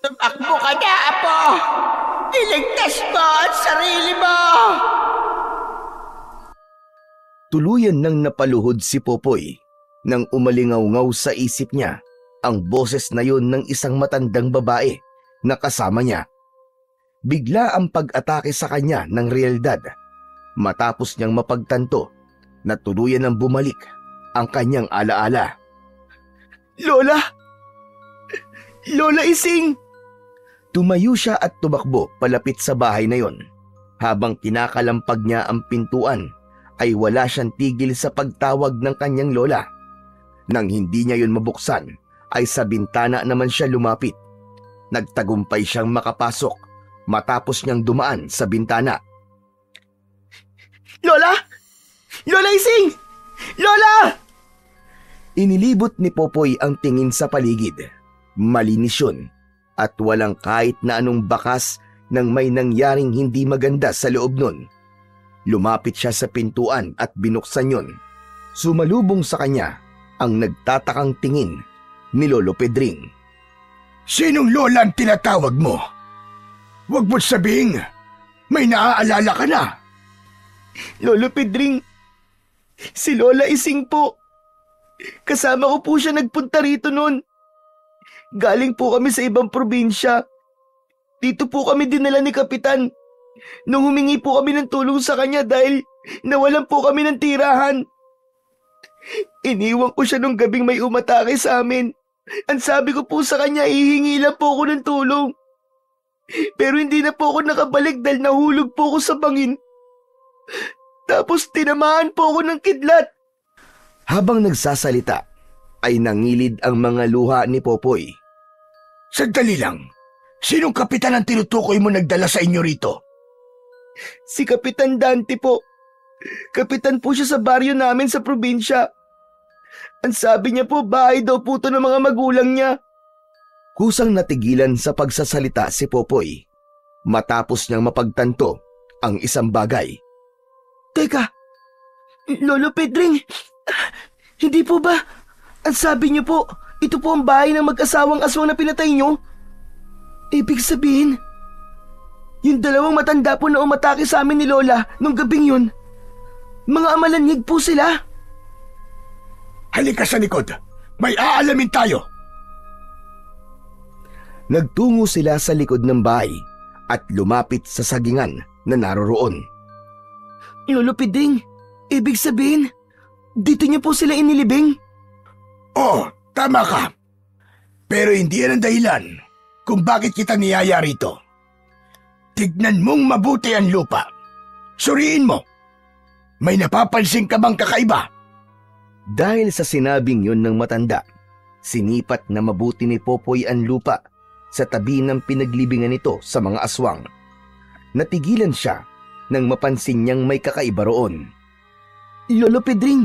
Tumakbo ka na, Apo! Iligtas mo ang sarili mo! Tuluyan nang napaluhod si Popoy nang umalingaw-ngaw sa isip niya ang boses na yun ng isang matandang babae na kasama niya. Bigla ang pag-atake sa kanya ng realidad matapos niyang mapagtanto na tuluyan nang bumalik ang kanyang alaala. Lola! Lola Ising! Tumayo siya at tumakbo palapit sa bahay na yon. Habang kinakalampag niya ang pintuan ay wala siyang tigil sa pagtawag ng kanyang lola. Nang hindi niya yon mabuksan ay sa bintana naman siya lumapit. Nagtagumpay siyang makapasok matapos niyang dumaan sa bintana. Lola! Lola Ising! Lola! Inilibot ni Popoy ang tingin sa paligid. Malinis yun at walang kahit na anong bakas ng may nangyaring hindi maganda sa loob nun. Lumapit siya sa pintuan at binuksan yun. Sumalubong sa kanya ang nagtatakang tingin ni Lolo Pedring. Sinong lola ang tinatawag mo? Huwag mo't sabihing may naaalala ka na. Lolo Pedring, si Lola Ising po. Kasama ko po siya nagpunta rito noon. Galing po kami sa ibang probinsya. Dito po kami dinala ni Kapitan. Nung humingi po kami ng tulong sa kanya dahil nawalan po kami ng tirahan. Iniwan ko siya nung gabing may umatake sa amin. Ang sabi ko po sa kanya, ihingi lang po ako ng tulong. Pero hindi na po ako nakabalik dahil nahulog po ako sa bangin. Tapos tinamaan po ako ng kidlat. Habang nagsasalita, ay nangilid ang mga luha ni Popoy. Sandali lang. Sinong kapitan ang tinutukoy mo nagdala sa inyo rito? Si Kapitan Dante po. Kapitan po siya sa baryo namin sa probinsya. Ang sabi niya po, bahay daw po to ng mga magulang niya. Kusang natigilan sa pagsasalita si Popoy matapos niyang mapagtanto ang isang bagay. Teka, Lolo Pedring, hindi po ba? Ang sabi niyo po, ito po ang bahay ng mag-asawang aswang na pinatay niyo? Ibig sabihin, yung dalawang matanda po na umatake sa amin ni Lola nung gabing yun, mga amalanyig po sila. Halika sa likod. May aalamin tayo. Nagtungo sila sa likod ng bahay at lumapit sa sagingan na naroroon. Lolo Pedring, ibig sabihin, dito niyo po sila inilibing? Oo, tama ka. Pero hindi yan ang dahilan kung bakit kita niyaya rito. Tignan mong mabuti ang lupa. Suriin mo. May napapansin ka bang kakaiba? Dahil sa sinabing yun ng matanda, sinipat na mabuti ni Popoy ang lupa sa tabi ng pinaglibingan nito sa mga aswang. Natigilan siya nang mapansin niyang may kakaiba roon. Lolo Pedring,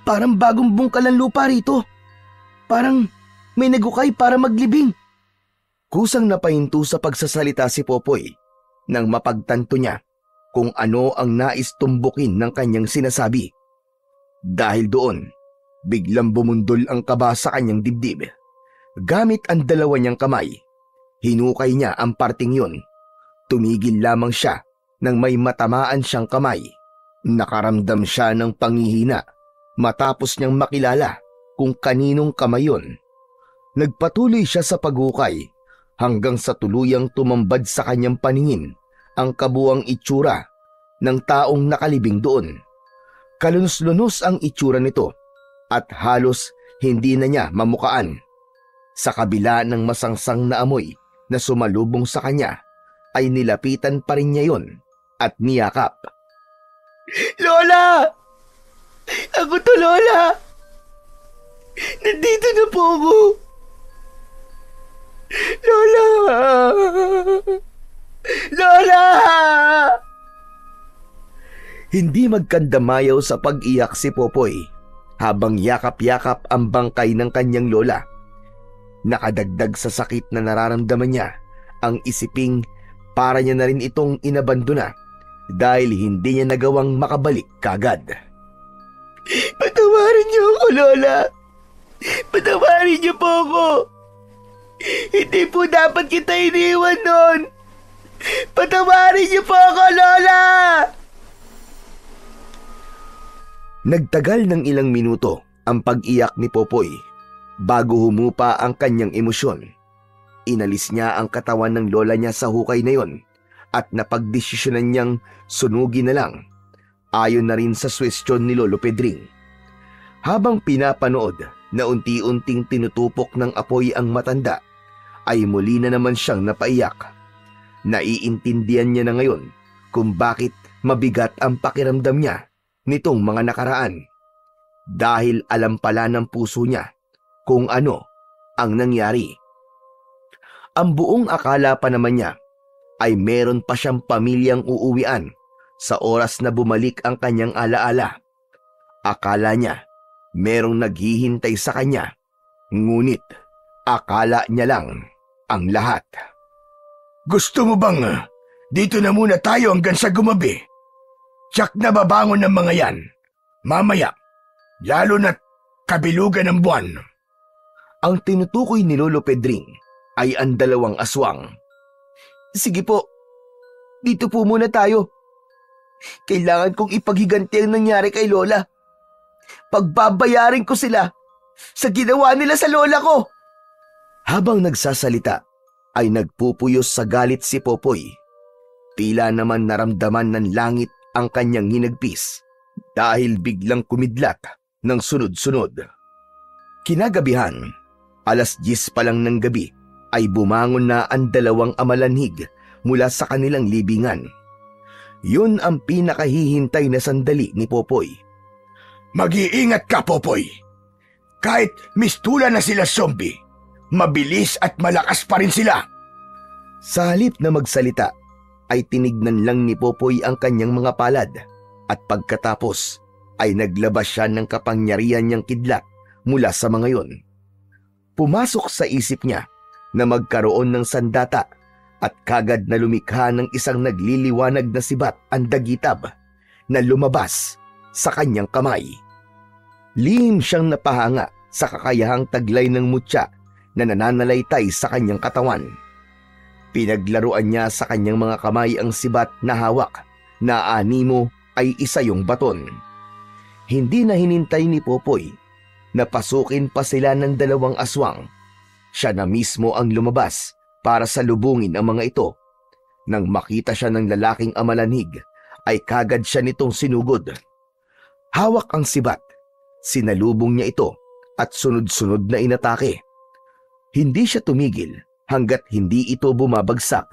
parang bagong bungkal ang lupa rito. Parang may nagukay para maglibing. Kusang napahinto sa pagsasalita si Popoy nang mapagtanto niya kung ano ang nais tumbukin ng kanyang sinasabi. Dahil doon, biglang bumundol ang kaba sa kanyang dibdib. Gamit ang dalawa niyang kamay, hinukay niya ang parting yun. Tumigil lamang siya nang may matamaan siyang kamay. Nakaramdam siya ng panghihina matapos niyang makilala kung kaninong kamay yun. Nagpatuloy siya sa paghukay hanggang sa tuluyang tumambad sa kanyang paningin ang kabuang itsura ng taong nakalibing doon. Kalunos-lunos ang itsura nito at halos hindi na niya mamukaan. Sa kabila ng masangsang na amoy na sumalubong sa kanya, ay nilapitan pa rin niya yon at niyakap. Lola! Ako to, Lola! Nandito na po ako! Lola! Lola! Hindi magkandamayaw sa pag-iyak si Popoy habang yakap-yakap ang bangkay ng kanyang lola. Nakadagdag sa sakit na nararamdaman niya ang isiping para niya na rin itong inabandona dahil hindi niya nagawang makabalik kagad. Patawarin niyo ako, Lola! Patawarin niyo po ako! Hindi po dapat kita iniwan noon! Patawarin niyo po ako, Lola! Nagtagal ng ilang minuto ang pag-iyak ni Popoy bago humupa ang kanyang emosyon. Inalis niya ang katawan ng lola niya sa hukay na yon at napagdesisyonan niyang sunugin na lang, ayon na rin sa suwestyon ni Lolo Pedring. Habang pinapanood na unti-unting tinutupok ng apoy ang matanda, ay muli na naman siyang napaiyak. Naiintindihan niya na ngayon kung bakit mabigat ang pakiramdam niya nitong mga nakaraan. Dahil alam pala ng puso niya kung ano ang nangyari. Ang buong akala pa naman niya ay meron pa siyang pamilyang uuwian sa oras na bumalik ang kanyang alaala. Akala niya merong naghihintay sa kanya, ngunit akala niya lang ang lahat. Gusto mo bang dito na muna tayo hanggang sa gumabi? Tiyak na babangon ng mga yan. Mamaya, lalo na't kabilugan ng buwan. Ang tinutukoy ni Lolo Pedring ay ang dalawang aswang. Sige po, dito po muna tayo. Kailangan kong ipaghiganti ang nangyari kay Lola. Pagbabayarin ko sila sa ginawa nila sa lola ko. Habang nagsasalita, ay nagpupuyos sa galit si Popoy. Tila naman naramdaman ng langit ang kanyang hinagpis dahil biglang kumidlat ng sunod-sunod. Kinagabihan, 10:00 pa lang ng gabi ay bumangon na ang dalawang amalanhig mula sa kanilang libingan. Yun ang pinakahihintay na sandali ni Popoy. Mag-iingat ka, Popoy. Kahit mistula na sila zombie, mabilis at malakas pa rin sila. Sa halip na magsalita, ay tinignan lang ni Popoy ang kanyang mga palad at pagkatapos ay naglabas siya ng kapangyarihan niyang kidlat mula sa mga yon. Pumasok sa isip niya na magkaroon ng sandata at kagad na lumikha ng isang nagliliwanag na sibat ang dagitab na lumabas sa kanyang kamay. Lihim siyang napahanga sa kakayahang taglay ng mutya na nananalaytay sa kanyang katawan. Pinaglaruan niya sa kanyang mga kamay ang sibat na hawak na animo ay isa yung baton. Hindi na hinintay ni Popoy na pasukin pa sila ng dalawang aswang. Siya na mismo ang lumabas para salubungin ang mga ito. Nang makita siya ng lalaking amalanhig, ay kagad siya nitong sinugod. Hawak ang sibat, sinalubong niya ito at sunod-sunod na inatake. Hindi siya tumigil hanggat hindi ito bumabagsak.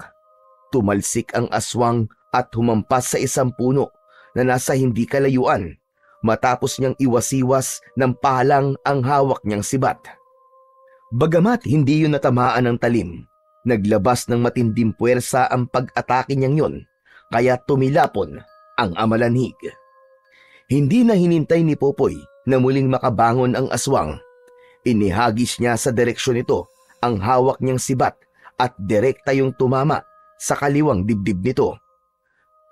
Tumalsik ang aswang at humampas sa isang puno na nasa hindi kalayuan matapos niyang iwasiwas ng palang ang hawak niyang sibat. Bagamat hindi yun natamaan ng talim, naglabas ng matinding puwersa ang pag-atake niyang yun, kaya tumilapon ang amalanhig. Hindi na hinintay ni Popoy na muling makabangon ang aswang. Inihagis niya sa direksyon nito ang hawak niyang sibat at direkta yung tumama sa kaliwang dibdib nito.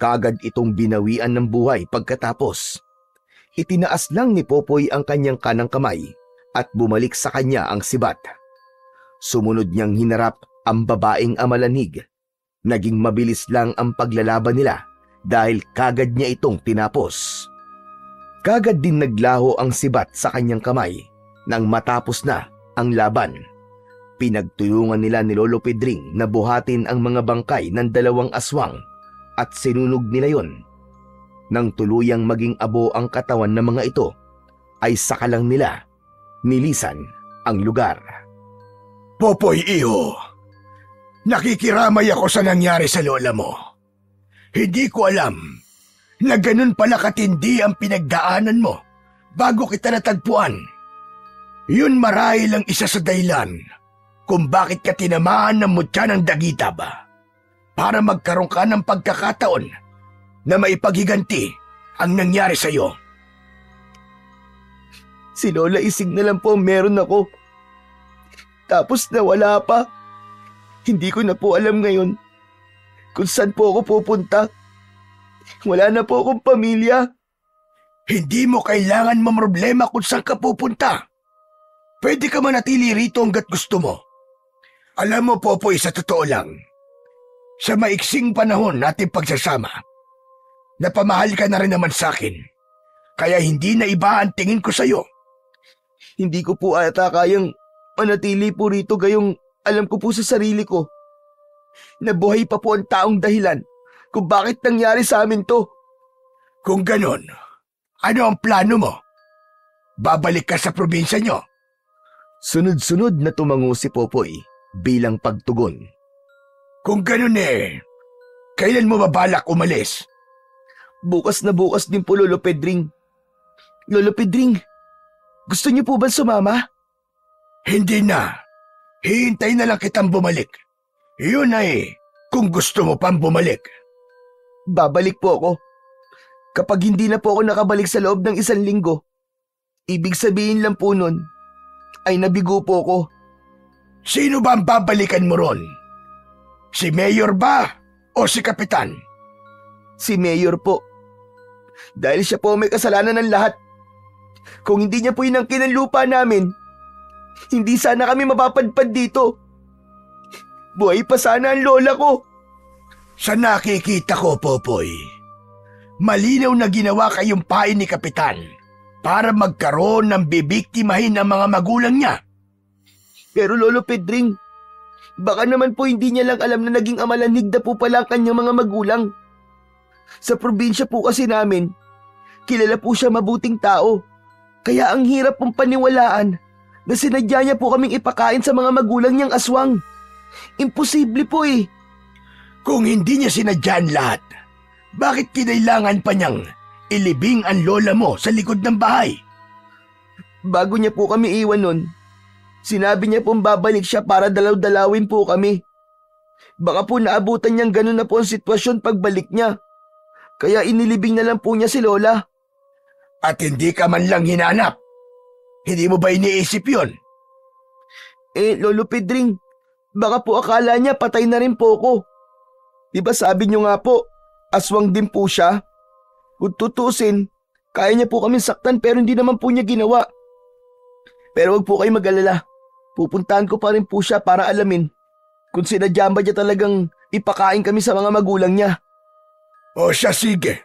Kagad itong binawian ng buhay pagkatapos. Itinaas lang ni Popoy ang kanyang kanang kamay at bumalik sa kanya ang sibat. Sumunod niyang hinarap ang babaeng amalanhig. Naging mabilis lang ang paglalaban nila dahil kagad niya itong tinapos. Kagad din naglaho ang sibat sa kanyang kamay nang matapos na ang laban. Pinagtulungan nila ni Lolo Pedring na buhatin ang mga bangkay ng dalawang aswang at sinunog nila yon. Nang tuluyang maging abo ang katawan ng mga ito, ay saka lang nila nilisan ang lugar. Popoy, iho. Nakikiramay ako sa nangyari sa lola mo. Hindi ko alam na ganun pala katindi ang pinagdaanan mo bago kita natagpuan. Yun marahil ang isa sa dahilan kung bakit ka tinamaan ng mutya ng dagitab para magkaroon ka ng pagkakataon na maipaghiganti ang nangyari sa iyo. Si Lola Ising na lang po meron ako. Tapos nawala pa. Hindi ko na po alam ngayon kung saan po ako pupunta. Wala na po akong pamilya. Hindi mo kailangan mamroblema kung saan ka pupunta. Pwede ka manatili rito hanggat gusto mo. Alam mo, Popoy, sa totoo lang, sa maiksing panahon natin pagsasama, napamahal ka na rin naman sa akin, kaya hindi na iba ang tingin ko sa'yo. Hindi ko po ata kayang manatili po rito gayong alam ko po sa sarili ko. Nabuhay pa po ang taong dahilan kung bakit nangyari sa amin to. Kung ganon, ano ang plano mo? Babalik ka sa probinsya nyo? Sunod-sunod na tumango si Popoy bilang pagtugon. Kung ganon kailan mo babalak umalis? Bukas na bukas din po, Lolo Pedring. Lolo Pedring, gusto niyo po ba sumama? Hindi na. Hihintay na lang kitang bumalik. Yun kung gusto mo pang bumalik. Babalik po ako. Kapag hindi na po ako nakabalik sa loob ng 1 linggo, ibig sabihin lang po nun, ay nabigo po ako. Sino ba ang babalikan mo ron? Si Mayor ba o si Kapitan? Si Mayor po. Dahil siya po may kasalanan ng lahat. Kung hindi niya po inangkin ang lupa namin, hindi sana kami mapapadpad dito. Buhay pa sana ang lola ko. Sa nakikita ko, Popoy, malinaw na ginawa kayong pain ni Kapitan para magkaroon ng bibiktimahin ng mga magulang niya. Pero Lolo Pedring, baka naman po hindi niya lang alam na naging amalanhig na po pala ang kanyang mga magulang. Sa probinsya po kasi namin, kilala po siya mabuting tao. Kaya ang hirap pong paniwalaan na sinadya niya po kaming ipakain sa mga magulang niyang aswang. Imposible po eh. Kung hindi niya sinadya ang lahat, bakit kinailangan pa niyang ilibing ang lola mo sa likod ng bahay? Bago niya po kami iwan nun, sinabi niya pong babalik siya para dalaw-dalawin po kami. Baka po naabutan niyang ganun na po ang sitwasyon pagbalik niya. Kaya inilibing na lang po niya si Lola. At hindi ka man lang hinanap. Hindi mo ba iniisip yun? Lolo Pedring, baka po akala niya patay na rin po ako. Di ba sabi niyo nga po, aswang din po siya? Kung tutusin, kaya niya po kami saktan pero hindi naman po niya ginawa. Pero wag po kayo mag-alala. Pupuntahan ko pa rin po siya para alamin kung sinadya ba niya talagang ipakain kami sa mga magulang niya. O siya, sige.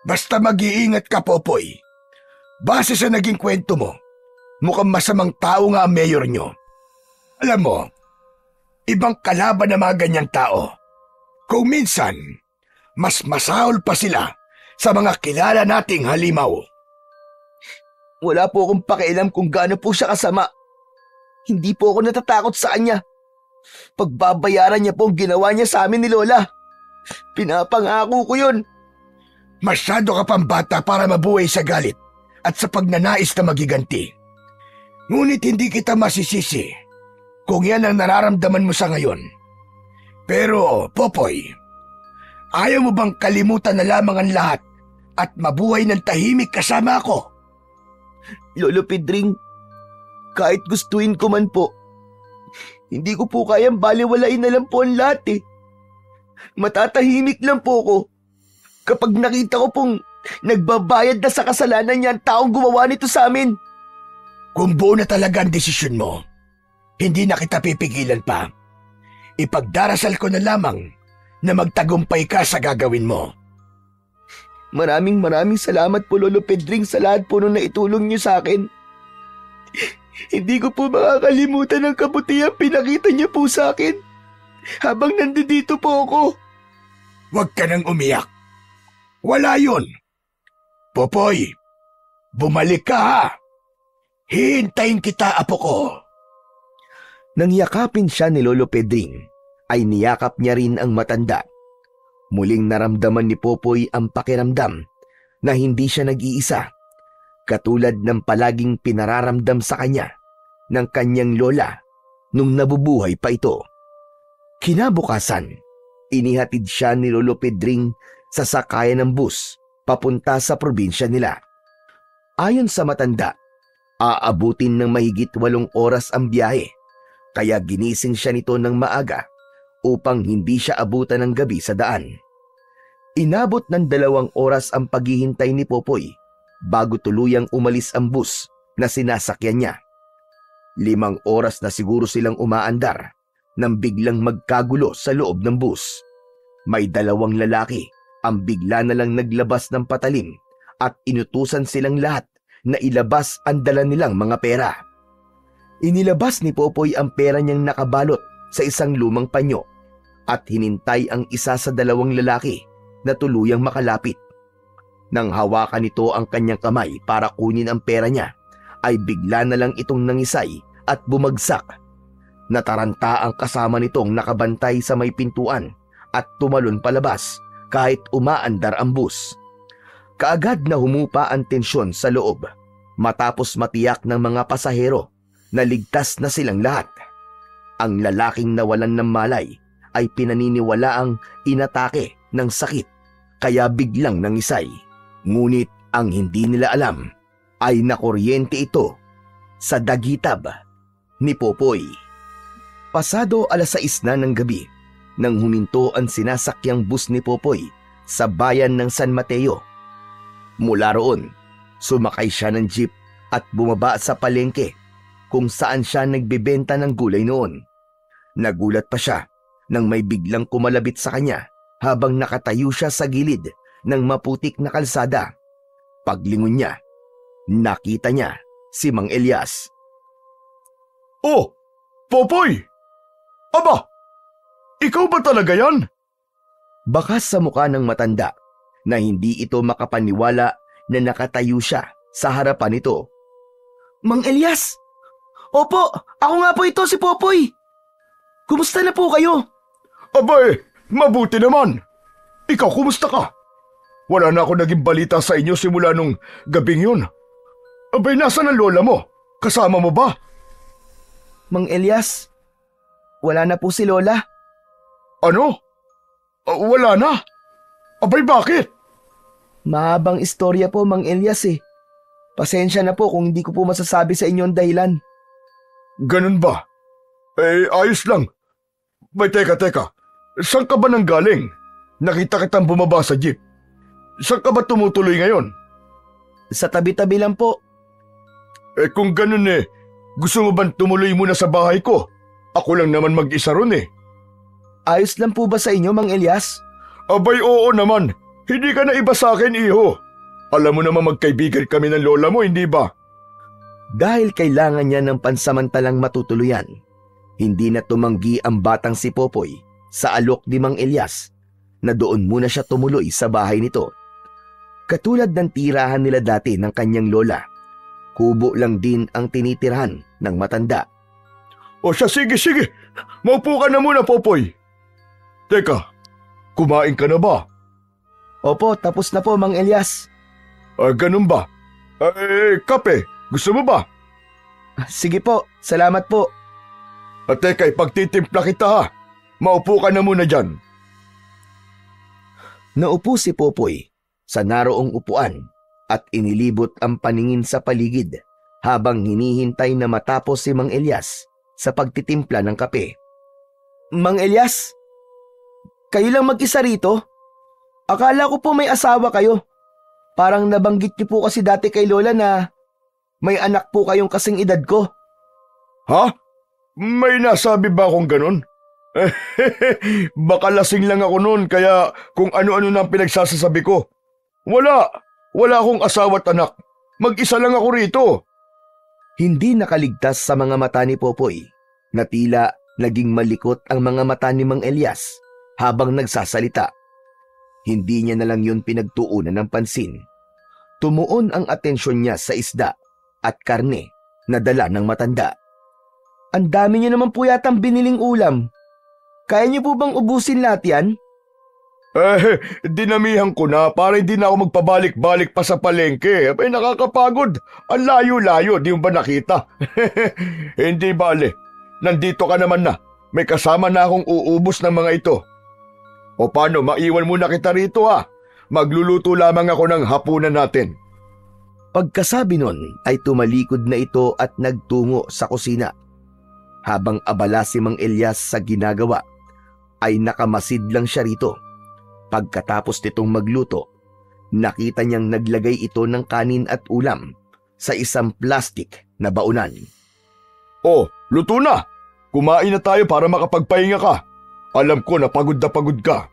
Basta mag-iingat ka, Popoy. Base sa naging kwento mo, mukhang masamang tao nga ang mayor nyo. Alam mo, ibang kalaban ng mga ganyang tao. Kung minsan, mas masahol pa sila sa mga kilala nating halimaw. Wala po akong pakialam kung gaano po siya kasama. Hindi po ako natatakot sa kanya. Pagbabayaran niya po ang ginawa niya sa amin ni Lola. Pinapangako ko yun. Masyado ka pang bata para mabuhay sa galit at sa pagnanais na magiganti. Ngunit hindi kita masisisi kung yan ang nararamdaman mo sa ngayon. Pero, Popoy, ayaw mo bang kalimutan na lamang ang lahat at mabuhay ng tahimik kasama ako? Lolo Pedring, kahit gustuin ko man po, hindi ko po kayang baliwalain na lang po ang lahat eh. Matatahimik lang po ko kapag nakita ko pong nagbabayad na sa kasalanan niya ang taong gumawa nito sa amin. Kung buo na talaga ang desisyon mo, hindi na kita pipigilan pa. Ipagdarasal ko na lamang na magtagumpay ka sa gagawin mo. Maraming salamat po Lolo Pedring sa lahat po nung naitulong niyo sa akin. Hindi ko po makakalimutan ang kabutihang pinakita niyo po sa akin habang nandito po ako. Huwag ka nang umiyak. Wala yun. Popoy, bumalik ka ha. Hihintayin kita, apo ko. Nang yakapin siya ni Lolo Pedring, ay niyakap niya rin ang matanda. Muling naramdaman ni Popoy ang pakiramdam na hindi siya nag-iisa, katulad ng palaging pinararamdam sa kanya ng kanyang lola nung nabubuhay pa ito. Kinabukasan, inihatid siya ni Lolo Pedring sa sakayan ng bus papunta sa probinsya nila. Ayon sa matanda, aabutin ng mahigit 8 oras ang biyahe, kaya ginising siya nito ng maaga upang hindi siya abutan ng gabi sa daan. Inabot ng 2 oras ang paghihintay ni Popoy bago tuluyang umalis ang bus na sinasakyan niya. 5 oras na siguro silang umaandar nang biglang magkagulo sa loob ng bus. May 2 lalaki ang bigla na lang naglabas ng patalim at inutusan silang lahat na ilabas ang dala nilang mga pera. Inilabas ni Popoy ang pera niyang nakabalot sa isang lumang panyo at hinintay ang isa sa 2 lalaki na tuluyang makalapit. Nang hawakan nito ang kanyang kamay para kunin ang pera niya, ay bigla na lang itong nangisay at bumagsak. Nataranta ang kasama nitong nakabantay sa may pintuan at tumalon palabas kahit umaandar ang bus. Kaagad na humupa ang tensyon sa loob matapos matiyak ng mga pasahero na ligtas na silang lahat. Ang lalaking nawalan ng malay ay pinaniniwalaang inatake ng sakit kaya biglang nangisay. Ngunit ang hindi nila alam ay nakuryente ito sa dagitab ni Popoy. Pasado 6:00 na ng gabi nang huminto ang sinasakyang bus ni Popoy sa bayan ng San Mateo. Mula roon, sumakay siya ng jeep at bumaba sa palengke kung saan siya nagbebenta ng gulay noon. Nagulat pa siya nang may biglang kumalabit sa kanya habang nakatayo siya sa gilid ng maputik na kalsada. Paglingon niya, nakita niya si Mang Elias. Oh, Popoy! Aba, ikaw ba talaga yan? Bakas sa mukha ng matanda na hindi ito makapaniwala na nakatayo siya sa harapan nito. Mang Elias! Opo, ako nga po ito si Popoy. Kumusta na po kayo? Abay, mabuti naman. Ikaw, kumusta ka? Wala na ako naging balita sa inyo simula nung gabing yun. Abay, nasaan ang lola mo? Kasama mo ba? Mang Elias, wala na po si Lola. Ano? Wala na? Abay, bakit? Mahabang istorya po, Mang Elias eh. Pasensya na po kung hindi ko po masasabi sa inyo ang dahilan. Ganun ba? Ayos lang. Bay, teka. Saan ka ba nang galing? Nakita kitang bumaba sa jeep. Saan ka ba tumutuloy ngayon? Sa tabi-tabi lang po. Kung ganun gusto mo bang tumuloy muna sa bahay ko? Ako lang naman mag-isa ron Ayos lang po ba sa inyo, Mang Elias? Abay, oo naman. Hindi ka na iba sa akin, iho. Alam mo naman magkaibigan kami ng lola mo, hindi ba? Dahil kailangan niya ng pansamantalang matutuluyan, hindi na tumanggi ang batang si Popoy sa alok ni Mang Elias na doon muna siya tumuloy sa bahay nito. Katulad ng tirahan nila dati ng kanyang lola, kubo lang din ang tinitirahan ng matanda. O siya, sige. Maupo ka na muna, Popoy. Teka, kumain ka na ba? Opo, tapos na po, Mang Elias. Ganun ba? Kape, gusto mo ba? Sige po, salamat po. Teka, ipagtitimpla kita ha. Maupo ka na muna dyan. Naupo si Popoy sa naroong upuan at inilibot ang paningin sa paligid habang hinihintay na matapos si Mang Elias sa pagtitimpla ng kape. Mang Elias, kayo lang mag-isa rito? Akala ko po may asawa kayo. Parang nabanggit niyo po kasi dati kay Lola na may anak po kayong kasing edad ko. Ha? May nasabi ba akong ganun? Baka lasing lang ako noon kaya kung ano-ano na ang pinagsasasabi ko. Wala akong asawa't anak. Mag-isa lang ako rito. Hindi nakaligtas sa mga mata ni Popoy na tila naging malikot ang mga mata ni Mang Elias habang nagsasalita. Hindi niya na lang yun pinagtuunan ng pansin. Tumuon ang atensyon niya sa isda at karne na dala ng matanda. Ang dami niyo naman po yatang biniling ulam. Kaya niyo po bang ubusin lahat yan? Dinamihan ko na para hindi na ako magpabalik-balik pa sa palengke. Nakakapagod. Ang layo-layo, di mo ba nakita? Hindi bale. Nandito ka naman na. May kasama na akong uubos ng mga ito. O paano, maiwan muna kita rito ha. Magluluto lamang ako ng hapunan natin. Pagkasabi nun ay tumalikod na ito at nagtungo sa kusina. Habang abala si Mang Elias sa ginagawa, ay nakamasid lang siya rito. Pagkatapos nitong magluto, nakita niyang naglagay ito ng kanin at ulam sa isang plastik na baunan. Oh, luto na! Kumain na tayo para makapagpahinga ka. Alam ko na pagod ka.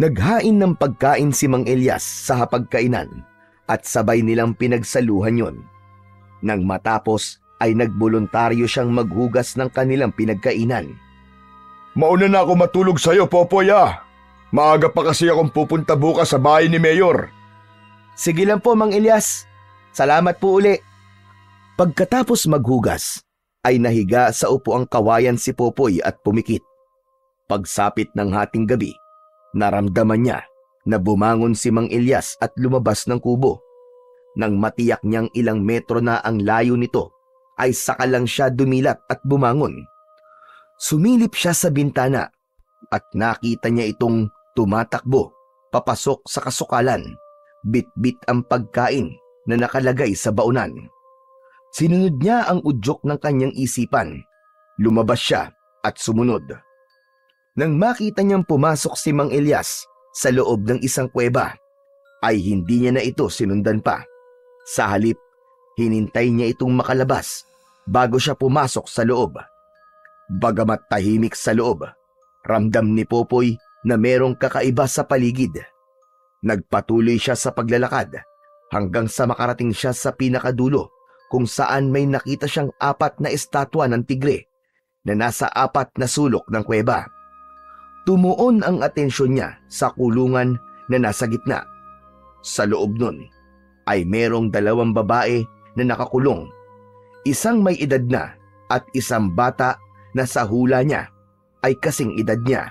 Naghain ng pagkain si Mang Elias sa hapagkainan at sabay nilang pinagsaluhan yon. Nang matapos ay nagboluntaryo siyang maghugas ng kanilang pinagkainan. Mauna na ako matulog sa'yo, Popoy ah. Maaga pa kasi akong pupunta bukas sa bahay ni Mayor. Sige lang po, Mang Elias. Salamat po uli. Pagkatapos maghugas, ay nahiga sa upuang kawayan si Popoy at pumikit. Pagsapit ng hating gabi, naramdaman niya na bumangon si Mang Elias at lumabas ng kubo. Nang matiyak niyang ilang metro na ang layo nito, ay saka lang siya dumilat at bumangon. Sumilip siya sa bintana at nakita niya itong tumatakbo papasok sa kasukalan, bit-bit ang pagkain na nakalagay sa baunan. Sinunod niya ang udyok ng kanyang isipan. Lumabas siya at sumunod. Nang makita niyang pumasok si Mang Elias sa loob ng isang kuweba, ay hindi niya na ito sinundan pa. Sa halip, hinintay niya itong makalabas bago siya pumasok sa loob. Bagamat tahimik sa loob, ramdam ni Popoy na merong kakaiba sa paligid. Nagpatuloy siya sa paglalakad hanggang sa makarating siya sa pinakadulo kung saan may nakita siyang 4 na estatwa ng tigre na nasa 4 na sulok ng kuweba. Tumuon ang atensyon niya sa kulungan na nasa gitna. Sa loob nun ay merong 2 babae na nakakulong, isang may edad na at isang bata na sa hula niya ay kasing edad niya.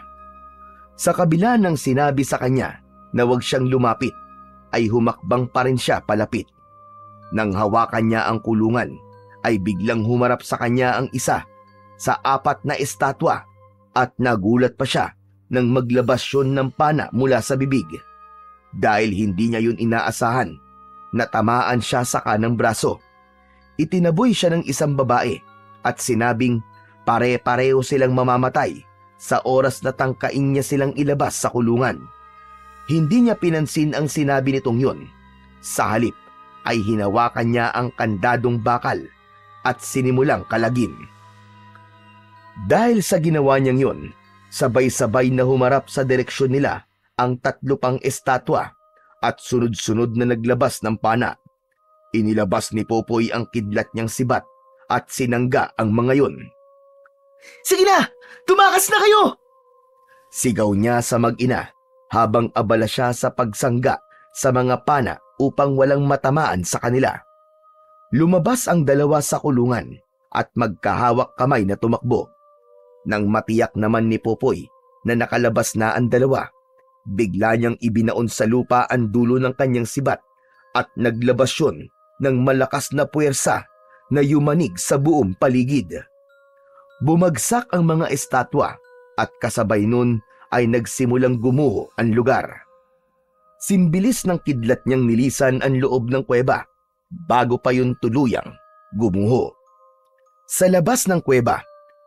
Sa kabila ng sinabi sa kanya na huwag siyang lumapit, ay humakbang pa rin siya palapit. Nang hawakan niya ang kulungan, ay biglang humarap sa kanya ang isa sa 4 na estatwa at nagulat pa siya nang maglabas yun ng pana mula sa bibig. Dahil hindi niya yun inaasahan, natamaan siya sa kanang braso. Itinaboy siya ng isang babae at sinabing pare-pareho silang mamamatay sa oras na tangkain niya silang ilabas sa kulungan. Hindi niya pinansin ang sinabi nitong yun. Sa halip ay hinawakan niya ang kandadong bakal at sinimulang kalagin. Dahil sa ginawa niyang yun, sabay-sabay na humarap sa direksyon nila ang 3 pang estatwa at sunod-sunod na naglabas ng pana. Inilabas ni Popoy ang kidlat niyang sibat at sinangga ang mga yun. Sige na! Tumakas na kayo! Sigaw niya sa mag-ina habang abala siya sa pagsangga sa mga pana upang walang matamaan sa kanila. Lumabas ang 2 sa kulungan at magkahawak kamay na tumakbo. Nang matiyak naman ni Popoy na nakalabas na ang 2, bigla niyang ibinaon sa lupa ang dulo ng kanyang sibat at naglabas yun ng malakas na puwersa na yumanig sa buong paligid. Bumagsak ang mga estatwa at kasabay nun ay nagsimulang gumuho ang lugar. Simbilis ng kidlat niyang nilisan ang loob ng kuweba bago pa yun tuluyang gumuho. Sa labas ng kuweba,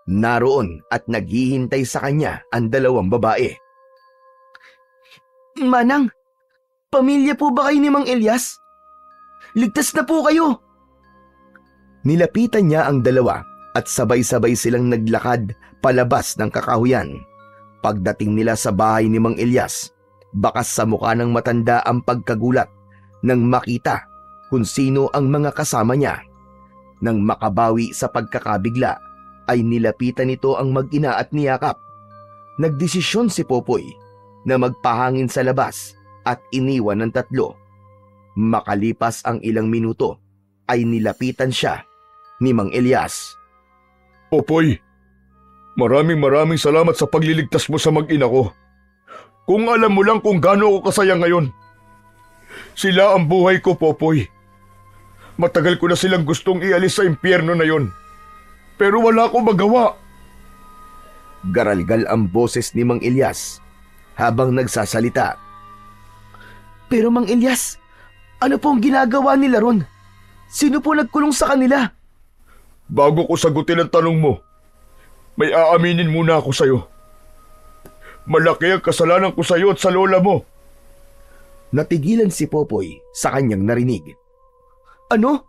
naroon at naghihintay sa kanya ang 2 babae. Manang, pamilya po ba kayo ni Mang Elias? Ligtas na po kayo! Nilapitan niya ang 2 at sabay-sabay silang naglakad palabas ng kakahuyan. Pagdating nila sa bahay ni Mang Elias, bakas sa mukha ng matanda ang pagkagulat nang makita kung sino ang mga kasama niya. Nang makabawi sa pagkakabigla, ay nilapitan nito ang mag-ina at niyakap. Nagdesisyon si Popoy na magpahangin sa labas at iniwan ng 3. Makalipas ang ilang minuto, ay nilapitan siya ni Mang Elias. Popoy, maraming salamat sa pagliligtas mo sa mag-ina ko. Kung alam mo lang kung gaano ako kasaya ngayon. Sila ang buhay ko, Popoy. Matagal ko na silang gustong ialis sa impyerno na yon. Pero wala akong magawa. Garalgal ang boses ni Mang Elias habang nagsasalita. Pero Mang Elias, ano pong ginagawa nila ron? Sino po nagkulong sa kanila? Bago ko sagutin ang tanong mo, may aaminin muna ako sa'yo. Malaki ang kasalanan ko sa'yo at sa lola mo. Natigilan si Popoy sa kanyang narinig. Ano?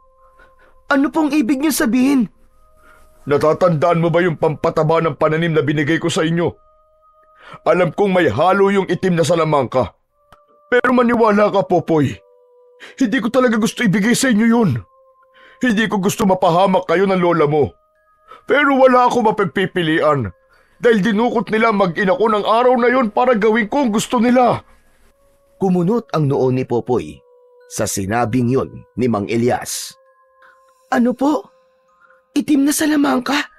Ano pong ibig niyo sabihin? Natatandaan mo ba yung pampataba ng pananim na binigay ko sa inyo? Alam kong may halo yung itim na salamangka. Pero maniwala ka, Popoy. Hindi ko talaga gusto ibigay sa inyo yun. Hindi ko gusto mapahamak kayo ng lola mo. Pero wala ako mapagpipilian dahil dinukot nila mag-ina ko ng araw na yun para gawin ko ang gusto nila. Kumunot ang noo ni Popoy sa sinabing yun ni Mang Elias. Ano po? Itim na salamangka?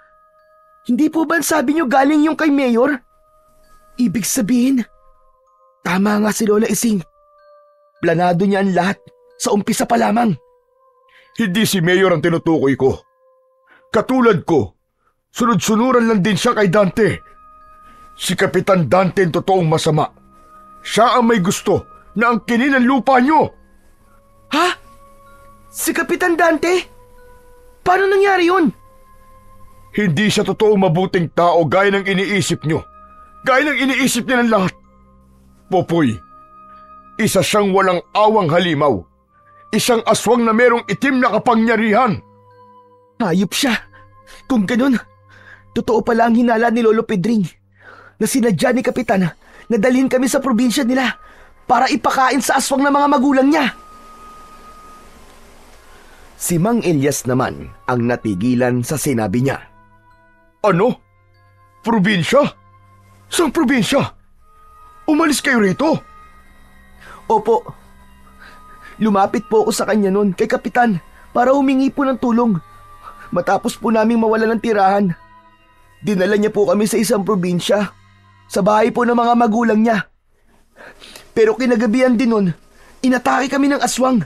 Hindi po ba sabi niyo galing yung kay Mayor? Ibig sabihin, tama nga si Lola Ising. Planado niya ang lahat sa umpisa pa lamang. Hindi si Mayor ang tinutukoy ko. Katulad ko, sunod-sunuran lang din siya kay Dante. Si Kapitan Dante ang totoong masama. Siya ang may gusto na angkinin ang lupa niyo. Ha? Si Kapitan Dante? Paano nangyari yun? Hindi siya totoong mabuting tao gaya ng iniisip niyo. Gaya ng iniisip niya ng lahat. Popoy, isa siyang walang awang halimaw. Isang aswang na merong itim na kapangyarihan. Hayop siya. Kung ganun, totoo pala ang hinala ni Lolo Pedring na sinadya ni Kapitan na dalhin kami sa probinsya nila para ipakain sa aswang ng mga magulang niya. Si Mang Elias naman ang natigilan sa sinabi niya. Ano? Probinsya? Saan probinsya? Umalis kayo rito? Opo. Lumapit po ako sa kanya noon kay Kapitan para humingi po ng tulong. Matapos po naming mawala ng tirahan. Dinala niya po kami sa isang probinsya, sa bahay po ng mga magulang niya. Pero kinagabihan din nun, inatake kami ng aswang.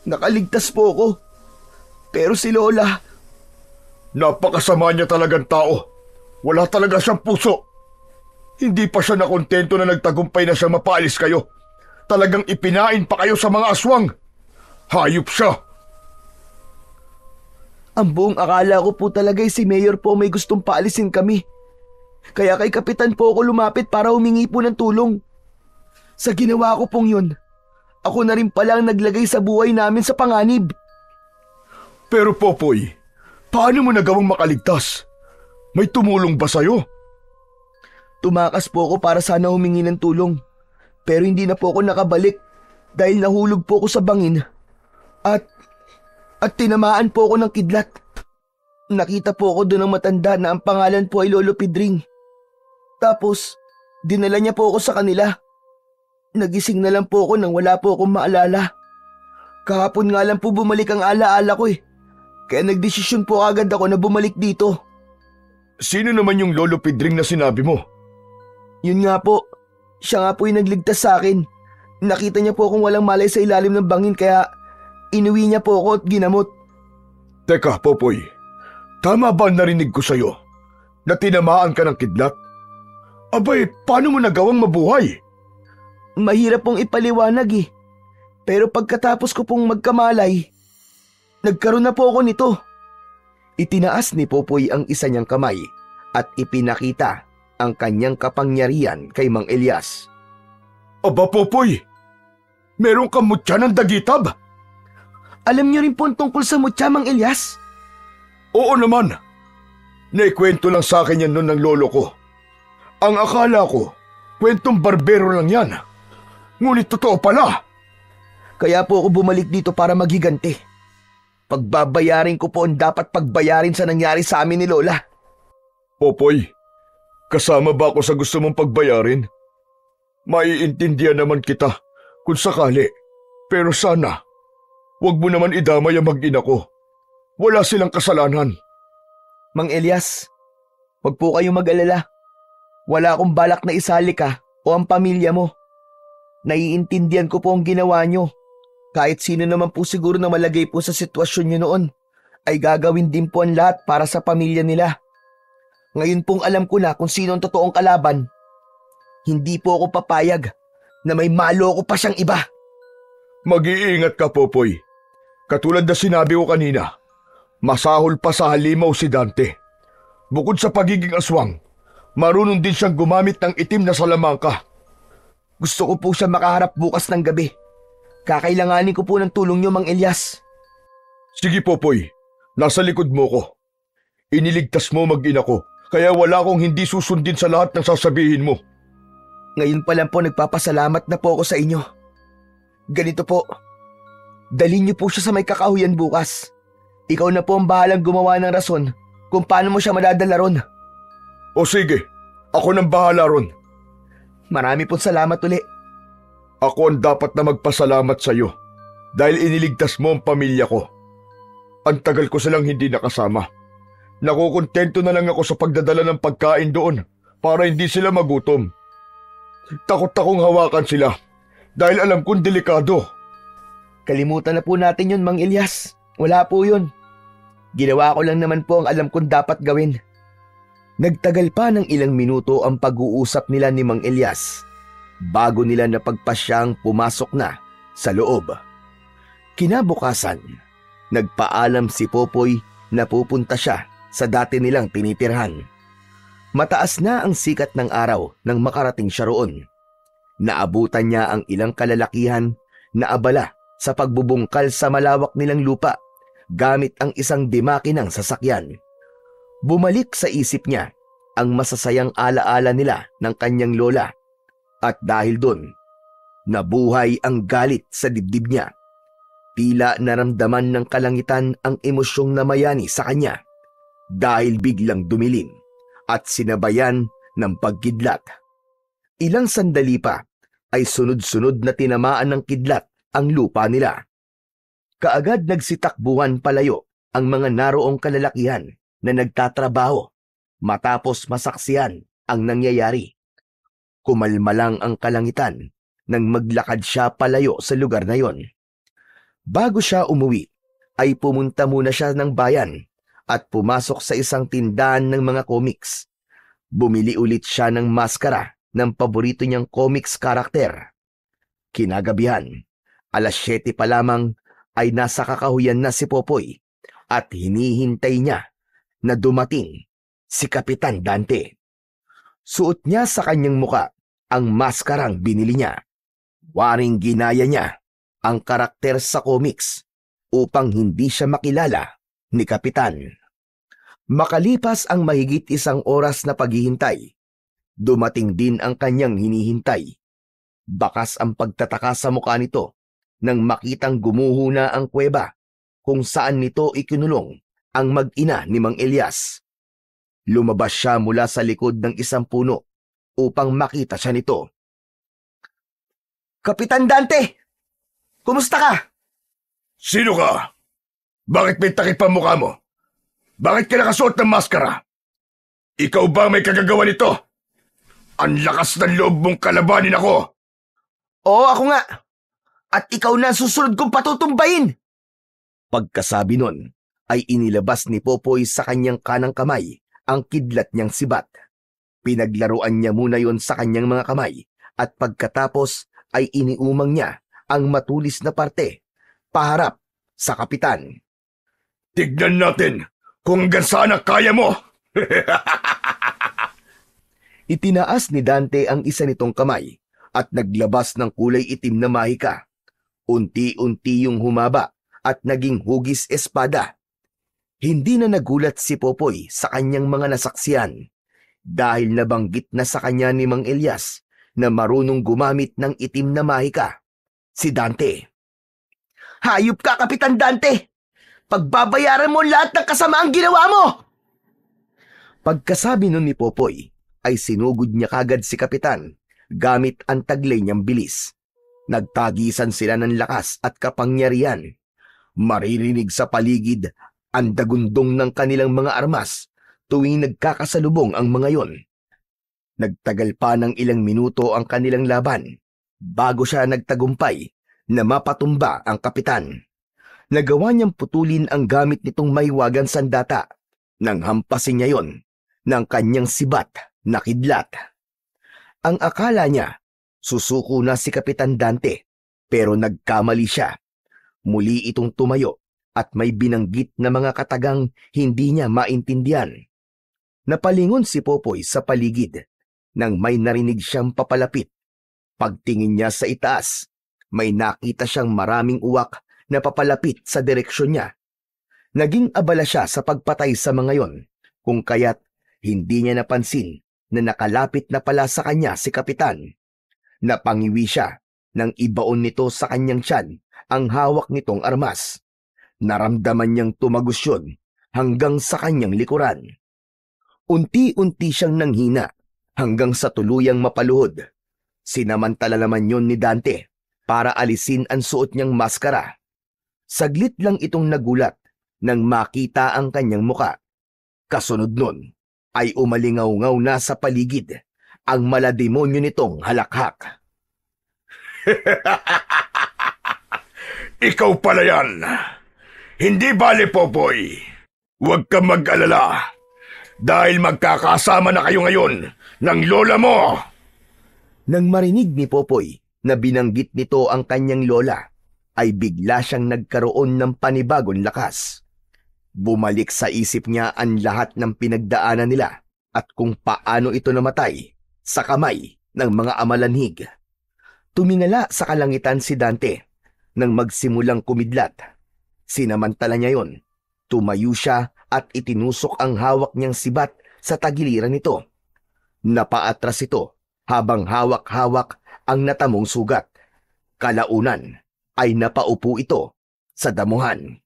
Nakaligtas po ako. Pero si Lola, Napakasama niya talagang tao. Wala talaga siyang puso. Hindi pa siya nakontento na nagtagumpay na siya mapaalis kayo. Talagang ipinain pa kayo sa mga aswang. Hayop siya. ang buong akala ko po talaga si Mayor po may gustong paalisin kami. Kaya kay Kapitan po ako lumapit para humingi po ng tulong. Sa ginawa ko pong yun, ako na rin pala ang naglagay sa buhay namin sa panganib. Pero Popoy, paano mo nagawang makaligtas? May tumulong ba sa'yo? Tumakas po ako para sana humingi ng tulong. Pero hindi na po ako nakabalik dahil nahulog po ako sa bangin. At tinamaan po ako ng kidlat. Nakita po ako doon ng matanda na ang pangalan po ay Lolo Pedring. Tapos, dinala niya po ako sa kanila. Nagising na lang po ako nang wala po akong maalala. Kahapon nga lang po bumalik ang alaala ko eh. Kaya nagdesisyon po agad ako na bumalik dito. Sino naman yung Lolo Pedring na sinabi mo? Yun nga po, siya nga po yung nagligtas sa akin. Nakita niya po akong walang malay sa ilalim ng bangin kaya inuwi niya po ako at ginamot. Teka, Popoy, tama ba ang narinig ko sa'yo? Na tinamaan ka ng kidlat? Abay, paano mo nagawang mabuhay? Mahirap pong ipaliwanag eh. Pero pagkatapos ko pong magkamalay, nagkaroon na po ako nito. Itinaas ni Popoy ang isa niyang kamay at ipinakita ang kanyang kapangyarihan kay Mang Elias. Aba, Popoy, meron kang mutya ng dagitab? Alam niyo rin po ang tungkol sa mutya, Mang Elias? Oo naman. Naikwento lang sa akin yan noon ng lolo ko. Ang akala ko, kwentong barbero lang yan. Ngunit totoo pala. Kaya po ako bumalik dito para maghiganti. Pagbabayarin ko po ang dapat pagbayarin sa nangyari sa amin ni Lola. Popoy, kasama ba ako sa gusto mong pagbayarin? Maiintindihan naman kita kung sakali. Pero sana, huwag mo naman idamay ang mag-ina ko. Wala silang kasalanan. Mang Elias, huwag po kayong mag-alala. Wala akong balak na isali ka o ang pamilya mo. Naiintindihan ko po ang ginawa nyo. Kahit sino naman po siguro na malagay po sa sitwasyon nyo noon, ay gagawin din po ang lahat para sa pamilya nila. Ngayon pong alam ko na kung sino ang totoong kalaban. Hindi po ako papayag na may maloko pa siyang iba. Mag-iingat ka, Popoy. Katulad na sinabi ko kanina, masahol pa sa halimaw si Dante. Bukod sa pagiging aswang, marunong din siyang gumamit ng itim na salamangka. Gusto ko po siya makaharap bukas ng gabi. Kakailanganin ko po ng tulong niyo, Mang Elias. Sige, Popoy. Nasa likod mo ko. Iniligtas mo mag-ina ko, kaya wala akong hindi susundin sa lahat ng sasabihin mo. Ngayon pa lang po nagpapasalamat na po ako sa inyo. Ganito po. Dalhin niyo po siya sa may kakahuyan bukas. Ikaw na po ang bahalang gumawa ng rason kung paano mo siya madadala ron. O sige, ako nang bahala ron. Marami pong salamat uli. Ako ang dapat na magpasalamat sa iyo dahil iniligtas mo ang pamilya ko. Ang tagal ko silang hindi nakasama. Nakukontento na lang ako sa pagdadala ng pagkain doon para hindi sila magutom. Takot akong hawakan sila dahil alam kong delikado. Kalimutan na po natin yun, Mang Elias. Wala po yun. Ginawa ko lang naman po ang alam kong dapat gawin. Nagtagal pa ng ilang minuto ang pag-uusap nila ni Mang Elias bago nila napagpasyang pumasok na sa loob. Kinabukasan, nagpaalam si Popoy na pupunta siya sa dati nilang tinitirhan. Mataas na ang sikat ng araw nang makarating siya roon. Naabutan niya ang ilang kalalakihan na abala sa pagbubungkal sa malawak nilang lupa gamit ang isang dimakinang sasakyan. Bumalik sa isip niya ang masasayang alaala nila ng kanyang lola at dahil doon, nabuhay ang galit sa dibdib niya. Tila naramdaman ng kalangitan ang emosyong namayani sa kanya dahil biglang dumilim at sinabayan ng pagkidlat. Ilang sandali pa ay sunod-sunod na tinamaan ng kidlat ang lupa nila. Kaagad nagsitakbuhan palayo ang mga naroong kalalakihan na nagtatrabaho Matapos masaksiyan ang nangyayari, kumalma lang ang kalangitan nang maglakad siya palayo sa lugar na yon. Bago siya umuwi, ay pumunta muna siya ng bayan at pumasok sa isang tindahan ng mga comics. Bumili ulit siya ng maskara ng paborito niyang comics karakter. Kinagabihan, alas 7 pa lamang ay nasa kakahuyan na si Popoy at hinihintay niya na dumating si Kapitan Dante. Suot niya sa kanyang muka ang maskarang binili niya. Waring ginaya niya ang karakter sa comics upang hindi siya makilala ni Kapitan. Makalipas ang mahigit 1 oras na paghihintay, dumating din ang kanyang hinihintay. Bakas ang pagtataka sa mukha nito nang makitang gumuho na ang kuweba kung saan nito ikinulong ang mag-ina ni Mang Elias. Lumabas siya mula sa likod ng isang puno upang makita siya nito. Kapitan Dante! Kumusta ka? Sino ka? Bakit may takip ang mukha mo? Bakit ka nakasuot ng maskara? Ikaw ba may kagagawa nito? Ang lakas ng loob mong kalabanin ako! Oo, ako nga. At ikaw na ang susunod kong patutumbayin. Pagkasabi nun, ay inilabas ni Popoy sa kanyang kanang kamay ang kidlat niyang sibat. Pinaglaruan niya muna yon sa kanyang mga kamay at pagkatapos ay iniumang niya ang matulis na parte paharap sa kapitan. Tignan natin kung hanggang saan ang kaya mo! Itinaas ni Dante ang isa nitong kamay at naglabas ng kulay itim na mahika. Unti-unti yung humaba at naging hugis espada. Hindi na nagulat si Popoy sa kanyang mga nasaksiyan dahil nabanggit na sa kanya ni Mang Elias na marunong gumamit ng itim na mahika, si Dante. Hayop ka, Kapitan Dante! Pagbabayaran mo lahat ng kasamaang ginawa mo! Pagkasabi nun ni Popoy, ay sinugod niya kagad si Kapitan gamit ang taglay niyang bilis. Nagtagisan sila ng lakas at kapangyarihan. Maririnig sa paligid ang dagundong ng kanilang mga armas tuwing nagkakasalubong ang mga yon. Nagtagal pa ng ilang minuto ang kanilang laban bago siya nagtagumpay na mapatumba ang kapitan. Nagawa niyang putulin ang gamit nitong mahiwagang sandata nang hampasin niya yon ng kanyang sibat na kidlat. Ang akala niya, susuko na si Kapitan Dante, pero nagkamali siya. Muli itong tumayo at may binanggit na mga katagang hindi niya maintindihan. Napalingon si Popoy sa paligid nang may narinig siyang papalapit. Pagtingin niya sa itaas, may nakita siyang maraming uwak na papalapit sa direksyon niya. Naging abala siya sa pagpatay sa mga yon, kung kaya't hindi niya napansin na nakalapit na pala sa kanya si Kapitan. Napangiwi siya nang ibaon nito sa kanyang tiyan ang hawak nitong armas. Naramdaman niyang tumagos yun hanggang sa kanyang likuran. Unti-unti siyang nanghina hanggang sa tuluyang mapaluhod. Sinamantala naman yun ni Dante para alisin ang suot niyang maskara. Saglit lang itong nagulat nang makita ang kanyang muka. Kasunod nun ay umalingaw-ngaw na sa paligid ang malademonyo nitong halakhak. Ikaw pala yan! Hindi bale, Popoy. Huwag kang mag-alala. Dahil magkakasama na kayo ngayon ng lola mo. Nang marinig ni Popoy na binanggit nito ang kanyang lola, ay bigla siyang nagkaroon ng panibagong lakas. Bumalik sa isip niya ang lahat ng pinagdaanan nila at kung paano ito namatay sa kamay ng mga amalanhig. Tumingala sa kalangitan si Dante nang magsimulang kumidlat. Sinamantala niya yon. Tumayo siya at itinusok ang hawak niyang sibat sa tagiliran nito. Napaatras ito habang hawak-hawak ang natamong sugat. Kalaunan ay napaupo ito sa damuhan.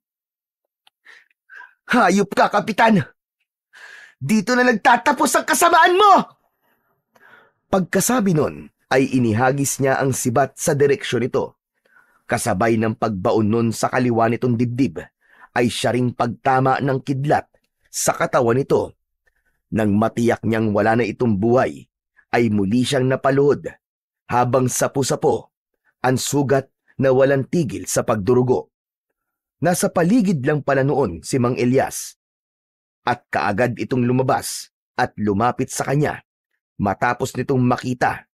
Hayop ka, Kapitan! Dito na nagtatapos ang kasamaan mo! Pagkasabi nun ay inihagis niya ang sibat sa direksyon nito. Kasabay ng pagbaon nun sa kaliwa nitong dibdib, ay siya ring pagtama ng kidlat sa katawan nito. Nang matiyak niyang wala na itong buhay, ay muli siyang napaluhod habang sapu-sapo ang sugat na walang tigil sa pagdurugo. Nasa paligid lang pala noon si Mang Elias at kaagad itong lumabas at lumapit sa kanya matapos nitong makita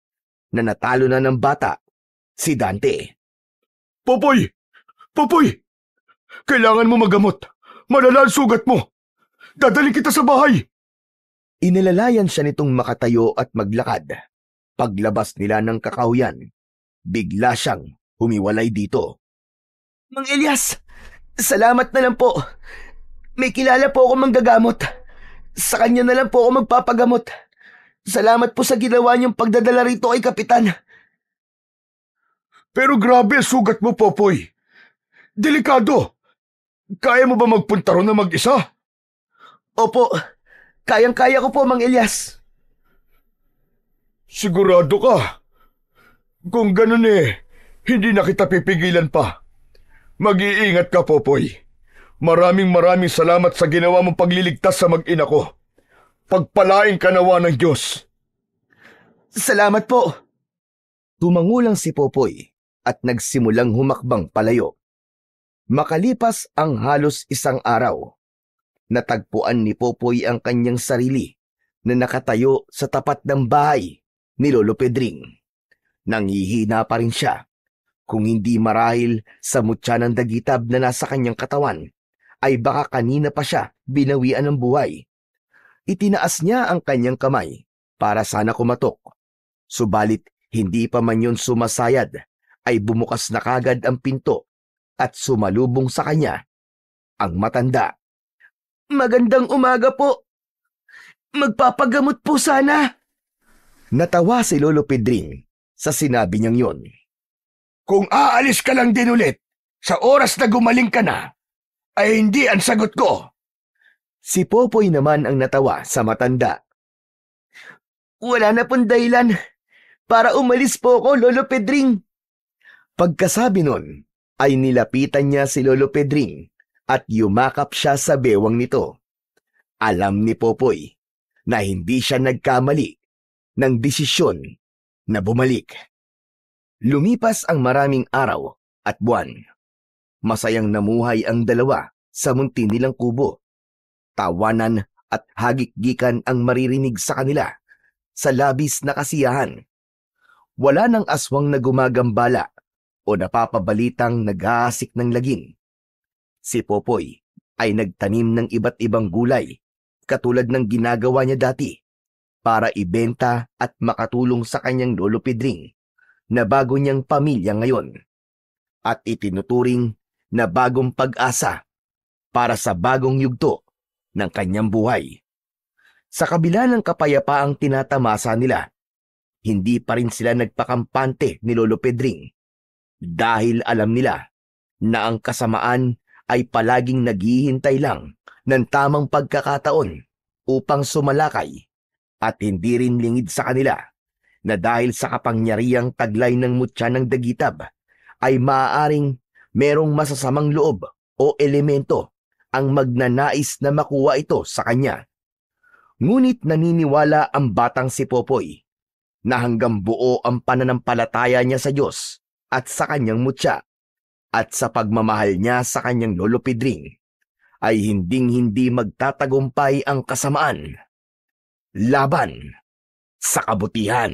na natalo na ng bata si Dante. Popoy! Popoy! Kailangan mo magamot. Malala ang sugat mo. Dadalhin kita sa bahay. Inilalayan siya nitong makatayo at maglakad. Paglabas nila ng kakahuyan, bigla siyang humiwalay dito. Mang Elias, salamat na lang po. May kilala po ako manggagamot. Sa kanya na lang po ako magpapagamot. Salamat po sa ginawa niyong pagdadala rito kay Kapitan. Pero grabe ang sugat mo, Popoy. Delikado. Kaya mo ba magpunta ron na mag-isa? Opo, kayang-kaya ko po, Mang Elias. Sigurado ka? Kung ganun hindi na kita pipigilan pa. Mag-iingat ka, Popoy. Maraming salamat sa ginawa mong pagliligtas sa mag-ina ko. Pagpalain ka nawa ng Diyos. Salamat po. Tumangulang si Popoy at nagsimulang humakbang palayo. Makalipas ang halos isang araw, natagpuan ni Popoy ang kanyang sarili na nakatayo sa tapat ng bahay ni Lolo Pedring. Nanghihina pa rin siya, kung hindi marahil sa mutya ng dagitab na nasa kanyang katawan, ay baka kanina pa siya binawian ng buhay. Itinaas niya ang kanyang kamay para sana kumatok. Subalit hindi pa man yun sumasayad, ay bumukas na kagad ang pinto at sumalubong sa kanya ang matanda. Magandang umaga po. Magpapagamot po sana. Natawa si Lolo Pedring sa sinabi niyang yon. Kung aalis ka lang din ulit, sa oras na gumaling ka na, ay hindi ang sagot ko. Si Popoy naman ang natawa sa matanda. Wala na pong dahilan para umalis po ako, Lolo Pedring. Pagkasabi nun, ay nilapitan niya si Lolo Pedring at yumakap siya sa bewang nito. Alam ni Popoy na hindi siya nagkamali ng desisyon na bumalik. Lumipas ang maraming araw at buwan. Masayang namuhay ang dalawa sa munti nilang kubo. Tawanan at hagik-gikan ang maririnig sa kanila sa labis na kasiyahan. Wala nang aswang na gumagambala o napapabalitang naghahasik ng lagim. Si Popoy ay nagtanim ng iba't ibang gulay katulad ng ginagawa niya dati para ibenta at makatulong sa kanyang Lolo Pedring na bago niyang pamilya ngayon at itinuturing na bagong pag-asa para sa bagong yugto ng kanyang buhay. Sa kabila ng kapayapaang tinatamasa nila, hindi pa rin sila nagpakampante ni Lolo Pedring dahil alam nila na ang kasamaan ay palaging naghihintay lang ng tamang pagkakataon upang sumalakay at hindi rin lingid sa kanila na dahil sa kapangyarihang taglay ng mutya ng dagitab ay maaaring merong masasamang loob o elemento ang magnanais na makuha ito sa kanya. Ngunit naniniwala ang batang si Popoy na hanggang buo ang pananampalataya niya sa Diyos at sa kanyang mutya at sa pagmamahal niya sa kanyang Lolo Pedring ay hinding-hindi magtatagumpay ang kasamaan laban sa kabutihan.